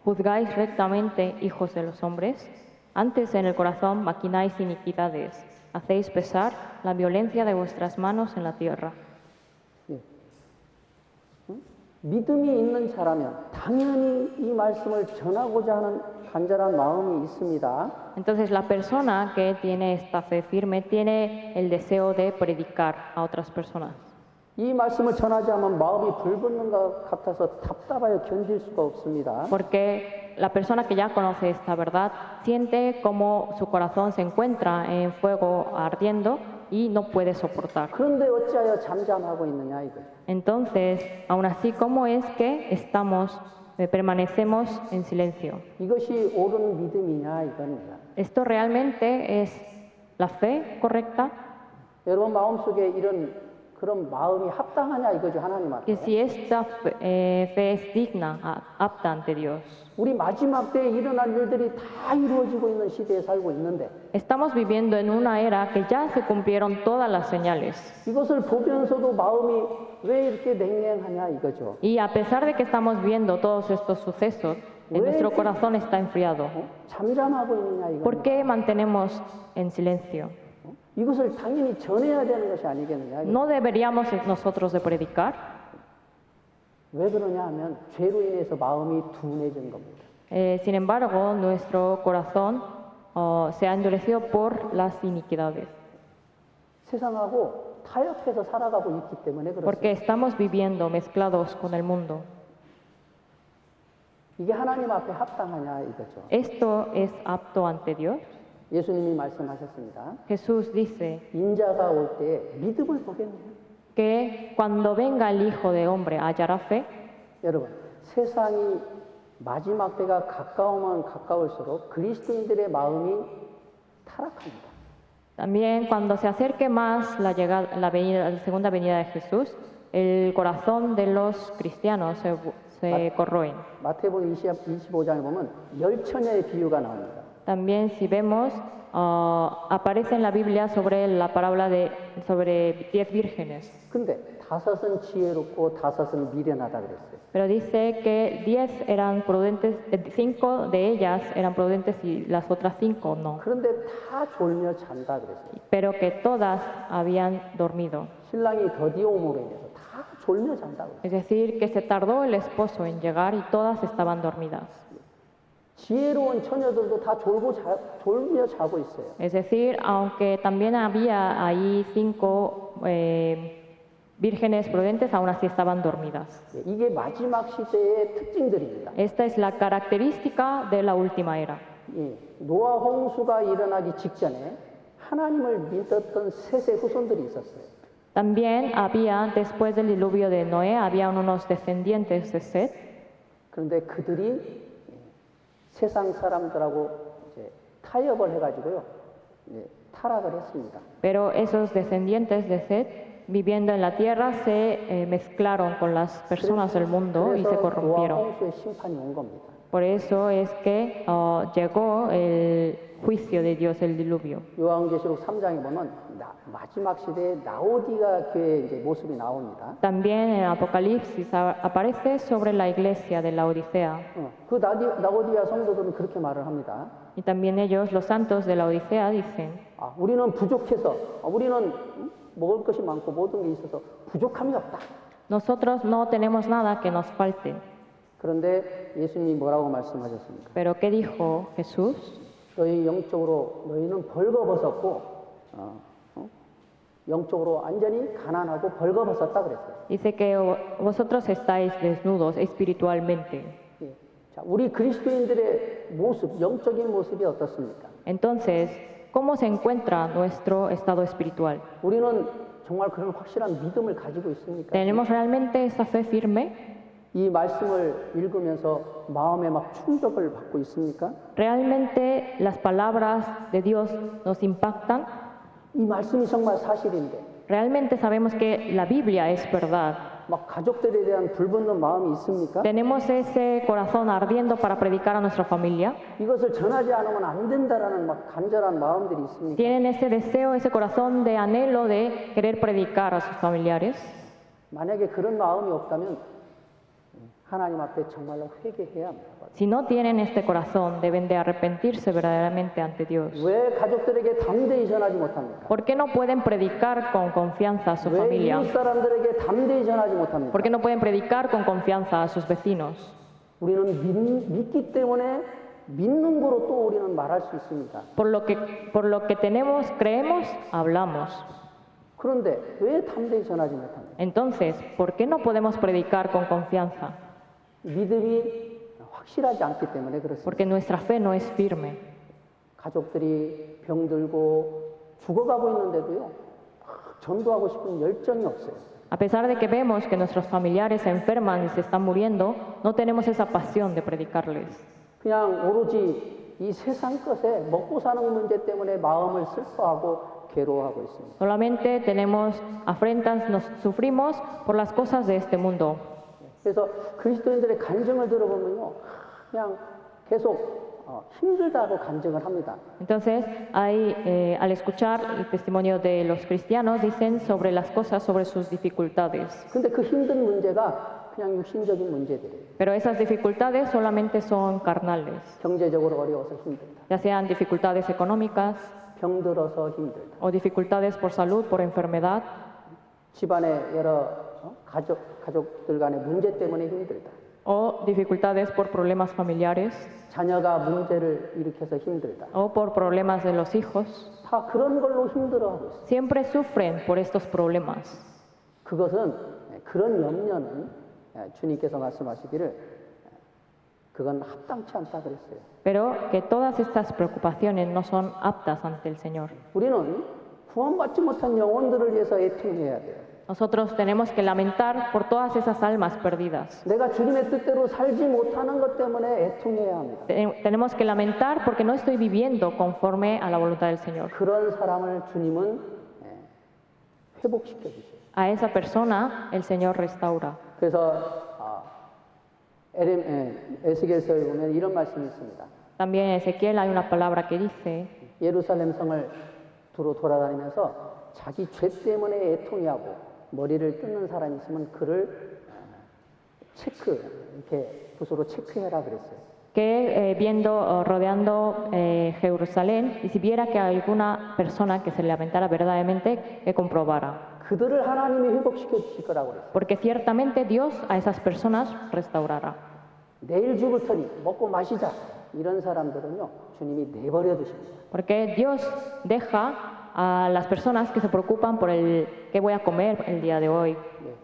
S1: ¿Juzgáis rectamente, hijos de los hombres? Antes en el corazón maquináis iniquidades, hacéis pesar la violencia de vuestras manos en la tierra.
S2: 믿음이 있는 자라면 당연히 이 말씀을 전하고자 하는 간절한 마음이 있습니다.
S1: Entonces la persona que tiene esta fe firme tiene el deseo de predicar a otras personas.
S2: 이 말씀을 전하지 않으면 마음이 불붙는 것 같아서 답답하여 견딜 수가 없습니다.
S1: Porque la persona que ya conoce esta verdad siente como su corazón se encuentra en fuego ardiendo y no puede soportar.
S2: 그런데 어찌하여 잠잠하고 있느냐 이거죠.
S1: Entonces, aún así, ¿cómo es que permanecemos en silencio?
S2: 이것이 옳은 믿음이냐 이겁니다.
S1: ¿Esto realmente es la fe correcta?
S2: 여러분 마음속에 이런 그런 마음이 합당하냐 이거죠 하나님
S1: Que
S2: 앞에.
S1: si esta fe es digna, apta ante Dios.
S2: 우리 마지막 때에 일어날 일들이 다 이루어지고 있는 시대에 살고 있는데
S1: Estamos viviendo en una era que ya se cumplieron todas las señales.
S2: 이것을 보면서도 마음이 왜 이렇게 냉랭하냐 이거죠.
S1: Y a pesar de que estamos viendo todos estos sucesos, nuestro corazón está enfriado.
S2: 잠잠하고 있느냐 이거.
S1: ¿Por qué mantenemos en silencio?
S2: 이것을 당연히 전해야 되는 것이 아니겠느냐.
S1: ¿No deberíamos nosotros de predicar?
S2: 왜 그러냐 하면 죄로 인해서 마음이 둔해진 겁니다.
S1: Sin embargo, nuestro corazón se ha endurecido por las iniquidades,
S2: 세상하고 타협해서 살아가고 있기 때문에
S1: porque
S2: 그렇습니다.
S1: estamos viviendo mezclados con el mundo.
S2: 이게 하나님 앞에 합당하냐 이거죠.
S1: ¿Esto es apto ante Dios?
S2: 예수님이 말씀하셨습니다.
S1: Jesús dice
S2: 인자가 올 때 믿음을 보겠네요.
S1: que cuando venga el Hijo de Hombre hallará fe.
S2: 여러분, 세상이 마지막 때가 가까우면 가까울수록 그리스도인들의 마음이 타락합니다.
S1: También cuando se acerque más la segunda venida de Jesús, el corazón de los cristianos se corroe.
S2: 마태복음 25장에 보면 열처녀의 비유가 나옵니다.
S1: También si vemos, aparece en la Biblia sobre la parábola sobre 10 vírgenes.
S2: 근데 다섯은 지혜롭고 다섯은 미련하다 그랬어요.
S1: Pero dice que 10 eran prudentes, 5 de ellas eran prudentes y las otras 5 no.
S2: 그런데 다 졸며 잔다 그랬어요.
S1: Pero que todas habían dormido.
S2: 신랑이 더디 오므로 인해서 다 졸며 잔다 그랬어요.
S1: Es decir, que se tardó el esposo en llegar y todas estaban dormidas.
S2: 지혜로운 처녀들도 다 졸며 자고 있어요.
S1: Es decir, aunque también había ahí 5 vírgenes prudentes, aún así estaban dormidas.
S2: 이게 마지막 시대의 특징들입니다.
S1: Esta es la característica de la última era.
S2: 노아 홍수가 일어나기 직전에 하나님을 믿었던 셋의 후손들이 있었어요.
S1: También había, después del diluvio de Noé, había unos descendientes de Set,
S2: 그런데 그들이 세상 사람들하고 이제 타협을 해가지고요, 타락을 했습니다.
S1: pero esos descendientes de Set, viviendo en la tierra, se mezclaron con las personas del mundo y se
S2: 그래서 노아
S1: corrompieron.
S2: 홍수의 심판이 온 겁니다.
S1: Por eso es que llegó el juicio de Dios, el diluvio.
S2: 요한계시록 3장에 보면 마지막 시대에 라오디가 교회의 이제 모습이 나옵니다.
S1: También en Apocalipsis aparece sobre la iglesia de la Odisea.
S2: 그 라오디아 성도들은 그렇게 말을 합니다.
S1: Y también ellos, los santos de la Odisea, dicen,
S2: 우리는 부족해서 우리는 먹을 것이 많고 모든 게 있어서 부족함이 없다.
S1: nosotros no tenemos nada que nos falte.
S2: 그런데 예수님이 뭐라고 말씀하셨습니까?
S1: Pero ¿qué dijo Jesús?
S2: 너희 영적으로 너희는 벌거벗었고 영적으로 완전히 가난하고 벌거벗었다 그랬어요.
S1: Dice que vosotros estáis desnudos espiritualmente.
S2: 자, 우리 그리스도인들의 모습, 영적인 모습이 어떻습니까?
S1: Entonces, ¿cómo se encuentra nuestro estado espiritual?
S2: 우리는 정말 그런 확실한 믿음을 가지고 있습니까?
S1: ¿Tenemos realmente esa fe firme?
S2: 이 말씀을 읽으면서 마음에 막 충격을 받고 있습니까?
S1: ¿Realmente las palabras de Dios nos impactan?
S2: 이 말씀이 정말 사실인데
S1: ¿Realmente sabemos que la Biblia es verdad?
S2: 막 가족들에 대한 불붙는 마음이 있습니까?
S1: ¿Tenemos ese corazón ardiendo para predicar a nuestra familia?
S2: 이것을 전하지 않으면 안 된다라는 막 간절한 마음들이 있습니까?
S1: ¿Tienen ese deseo, ese corazón de anhelo de querer predicar a sus familiares?
S2: 만약에 그런 마음이 없다면 하나님 앞에 정말로 회개해야 합니다.
S1: Si no tienen este corazón, deben de arrepentirse verdaderamente ante Dios.
S2: 왜 가족들에게 담대히 전하지 못합니까?
S1: ¿Por qué no pueden predicar con confianza a su
S2: 왜
S1: familia?
S2: 이웃 사람들에게 담대히 전하지 못합니까?
S1: ¿Por qué no pueden predicar con confianza a sus vecinos?
S2: 우리는 믿기 때문에 믿는 거로 또 우리는 말할 수 있습니다.
S1: Por lo que tenemos, creemos, hablamos.
S2: 그런데 왜 담대히 전하지 못합니까?
S1: Entonces, ¿por qué no podemos predicar con confianza?
S2: 믿음이 확실하지 않기 때문에 그렇습니다.
S1: Porque nuestra fe no es firme.
S2: 가족들이 병들고 죽어가고 있는데도요, 전도하고 싶은 열정이 없어요.
S1: A pesar de que vemos que nuestros familiares se enferman y se están muriendo, no tenemos esa pasión de predicarles.
S2: 그냥 오로지 이 세상 것에 먹고 사는 문제 때문에 마음을 슬퍼하고 괴로워하고 있습니다.
S1: Solamente tenemos afrentas, nos sufrimos por las cosas de este mundo.
S2: 그래서 그리스도인들의 간증을 들어보면요, 그냥 계속 힘들다고 간증을 합니다.
S1: Entonces, al escuchar el testimonio de los cristianos, dicen sobre las cosas, sobre sus dificultades.
S2: 근데 그 힘든 문제가 그냥 육신적인 문제들이에요.
S1: Pero esas dificultades solamente son carnales,
S2: 경제적으로 어려워서 힘들다.
S1: ya sean dificultades económicas
S2: 병들어서 힘들다.
S1: o dificultades por salud, por enfermedad,
S2: 집안의 여러 가족들 간의 문제 때문에 힘들다.
S1: o dificultades por problemas familiares,
S2: 자녀가 문제를 일으켜서 힘들다.
S1: o por problemas de los hijos.
S2: 다 그런 걸로 힘들어하고 있어요.
S1: Siempre sufren por estos problemas.
S2: 그것은 그런 염려는 주님께서 말씀하시기를 그건 합당치 않다 그랬어요.
S1: Pero que todas estas preocupaciones no son aptas ante el Señor.
S2: 우리는 구원받지 못한 영혼들을 위해서 애통해야 돼요.
S1: Nosotros tenemos que lamentar por todas esas almas perdidas.
S2: 내가 주님의 뜻대로 살지 못하는 것 때문에 애통해야 합니다.
S1: Tenemos que lamentar porque no estoy viviendo conforme a la voluntad del Señor.
S2: 그런 사람을 주님은 회복시켜 주셔요.
S1: A esa persona el Señor restaura.
S2: 그래서 에스겔서에 보면 이런 말씀이 있습니다.
S1: También en Ezequiel hay una palabra que dice,
S2: 예루살렘 성을 두루 돌아다니면서 자기 죄 때문에 애통해하고 머리를 뜯는 사람이 있으면 그를 이렇게 붓으로 체크해라 그랬어요.
S1: que viendo, rodeando Jerusalén, y si viera que alguna persona que se le lamentara verdaderamente, que comprobara.
S2: 그들을 하나님이 회복시켜 주실 거라고 그랬어요.
S1: Porque ciertamente Dios a esas personas restaurará.
S2: 내일 죽을 터니 먹고 마시자. 이런 사람들은요, 주님이 내버려 두십니다.
S1: Porque Dios deja a las personas que se preocupan por el qué voy a comer el día de hoy.
S2: 네.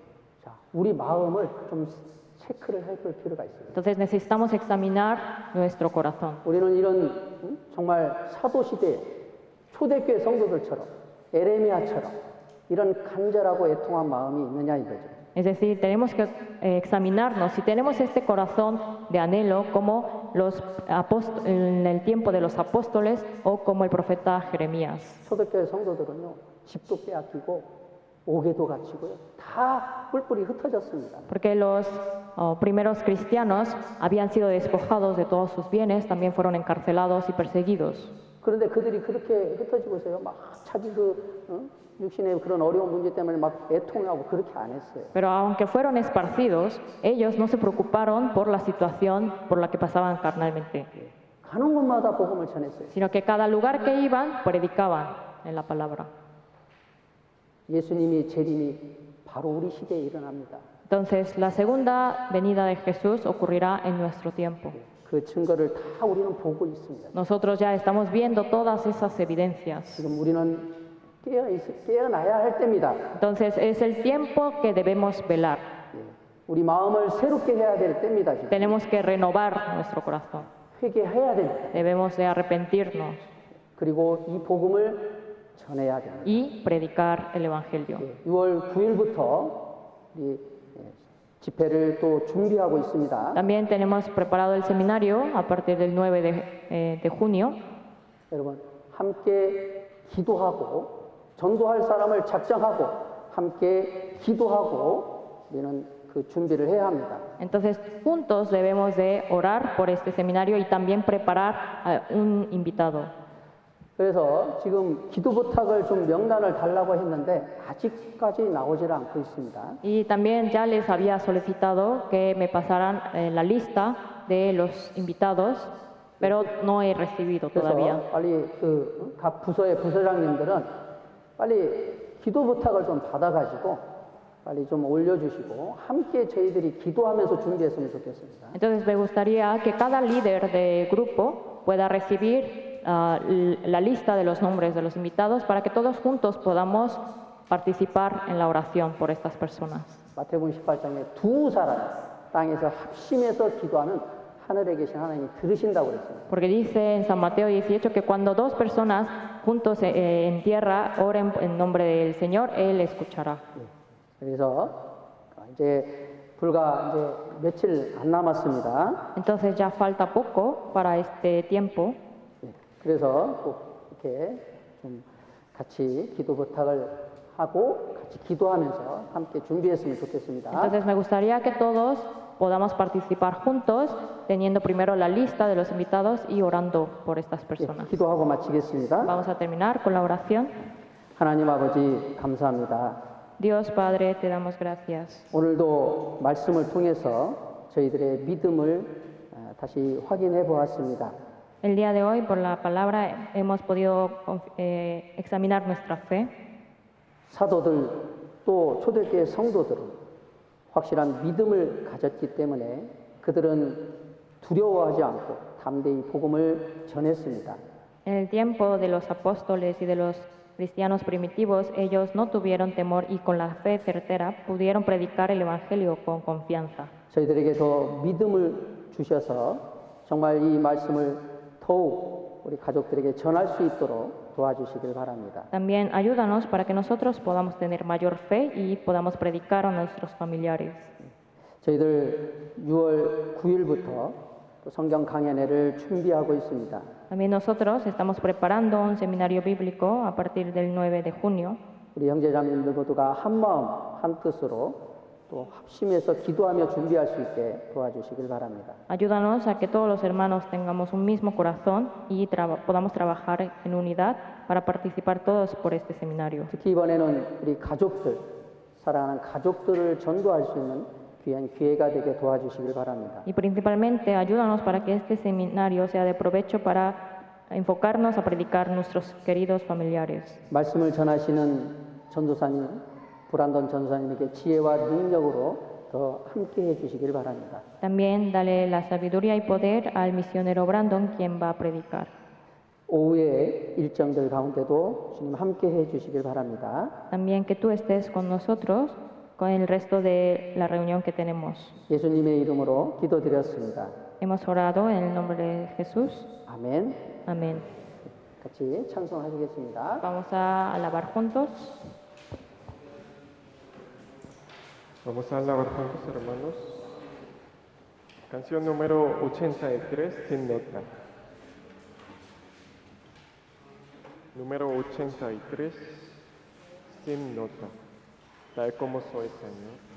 S2: 자, 우리 마음을 좀 체크를 해볼 필요가 있어요.
S1: Entonces necesitamos examinar nuestro corazón.
S2: 우리는 이런 정말 사도 시대 초대교회 성도들처럼 에레미야처럼 이런 간절하고 애통한 마음이 있느냐 이거죠.
S1: Es decir, tenemos que examinarnos si tenemos este corazón de anhelo como en el tiempo de los apóstoles o como el profeta Jeremías.
S2: 초대교회 성도들은요, 집도 빼앗기고 옥에도 갇히고요, 다 뿔뿔이 흩어졌습니다.
S1: Porque los primeros cristianos habían sido despojados de todos sus bienes, también fueron encarcelados y perseguidos.
S2: 그런데 그들이 그렇게 흩어지고서요, 막 자기 육신의 그런 어려운 문제 때문에 막 애통하고 그렇게 안 했어요.
S1: Pero aunque fueron esparcidos, ellos no se preocuparon por la situación por la que pasaban carnalmente,
S2: 가는 곳마다 복음을 전했어요.
S1: sino que cada lugar que iban predicaban en la palabra.
S2: 예수님이 재림이 바로 우리 시대에 일어납니다.
S1: Entonces, la segunda venida de Jesús ocurrirá en nuestro tiempo.
S2: 그 증거를 다 우리는 보고 있습니다.
S1: Nosotros ya estamos viendo todas esas evidencias.
S2: 지금 우리는 깨어나야 할 때입니다.
S1: Entonces, es el tiempo que debemos velar.
S2: 우리 마음을 새롭게 해야 될 때입니다. 지금.
S1: Tenemos que renovar nuestro corazón.
S2: 회개해야 됩니다.
S1: Debemos de arrepentirnos
S2: 그리고 이 복음을 전해야 됩니다.
S1: y predicar el Evangelio.
S2: 6월 9일부터 우리 집회를 또 준비하고 있습니다.
S1: También tenemos preparado el seminario a partir del 9 de junio.
S2: 여러분 함께 기도하고 전도할 사람을 작정하고 함께 기도하고 우리는 그 준비를 해야 합니다.
S1: Entonces, juntos debemos de orar por este seminario y también preparar a un invitado.
S2: 그래서 지금 기도 부탁을 좀 명단을 달라고 했는데 아직까지 나오질 않고 있습니다.
S1: Y también ya les había solicitado que me pasaran la lista de los invitados, pero no he recibido todavía.
S2: 그래서 빨리 그 각 부서의 부서장님들은 빨리 기도 부탁을 좀 받아가지고 빨리 좀 올려주시고 함께 저희들이 기도하면서 준비했으면 좋겠습니다.
S1: Entonces me gustaría que cada líder de grupo pueda recibir la lista de los nombres de los invitados para que todos juntos podamos participar en la oración por estas personas.
S2: 마태복음 18장에 두 사람 땅에서 합심해서 기도하는 하늘에 계신 하나님이 들으신다고 그랬습니다.
S1: Porque dice en San Mateo 18 que cuando dos personas juntos en tierra oren en nombre del Señor, Él escuchará.
S2: 그래서 이제 불과 이제 며칠 안 남았습니다.
S1: Entonces ya falta poco para este tiempo.
S2: 그래서 꼭 이렇게 좀 같이 기도 부탁을 하고 같이 기도하면서 함께 준비했으면 좋겠습니다.
S1: Entonces me gustaría que todos podamos participar juntos, teniendo primero la lista de los invitados y orando por estas personas.
S2: 기도하고 마치겠습니다.
S1: Vamos a terminar con la oración.
S2: 하나님 아버지 감사합니다.
S1: Dios Padre, te damos gracias.
S2: 오늘도 말씀을 통해서 저희들의 믿음을 다시 확인해 보았습니다.
S1: El día de hoy, por la palabra, hemos podido examinar nuestra fe.
S2: 사도들 또 초대교회 성도들은 확실한 믿음을 가졌기 때문에 그들은 두려워하지 않고 담대히 복음을 전했습니다.
S1: En el tiempo de los apóstoles y de los cristianos primitivos, ellos no tuvieron temor y con la fe certera pudieron predicar el Evangelio con confianza.
S2: 저희들에게 더 믿음을 주셔서 정말 이 말씀을 더욱 우리 가족들에게 전할 수 있도록 도와주시길 바랍니다.
S1: También ayúdanos para que nosotros podamos tener mayor fe y podamos predicar a nuestros familiares.
S2: 저희들 6월 9일부터 또 성경 강연회를 준비하고 있습니다.
S1: También nosotros estamos preparando un seminario bíblico a partir del 9 de junio.
S2: 우리 형제자매님들 모두가 한 마음 한 뜻으로 또 합심해서 기도하며 준비할 수 있게 도와주시길 바랍니다.
S1: Ayúdanos a que todos los hermanos tengamos un mismo corazón y podamos trabajar en unidad para participar todos por este seminario.
S2: 특히 이번에는 우리 가족들 사랑하는 가족들을 전도할 수 있는 귀한 기회가 되게 도와주시길 바랍니다.
S1: Y principalmente ayúdanos para que este seminario sea de provecho para enfocarnos a predicar a nuestros queridos familiares.
S2: 말씀을 전하시는 전도사님, 브란던 전도사님에게 지혜와 능력으로 더 함께 해주시길 바랍니다.
S1: También dale la sabiduría y poder al misionero Brandon, quien va a predicar.
S2: 오후의 일정들 가운데도 주님 함께 해주시길 바랍니다.
S1: También que tú estés con nosotros con el resto de la reunión que tenemos.
S2: 예수님의 이름으로 기도드렸습니다.
S1: Hemos orado en el nombre de Jesús.
S2: 아멘.
S1: Amén.
S2: 같이 찬송하시겠습니다.
S1: Vamos a alabar juntos.
S3: Vamos a alabar juntos, hermanos. Canción número 83, Sin nota. Número 83, Sin nota. Tal como soy, Señor.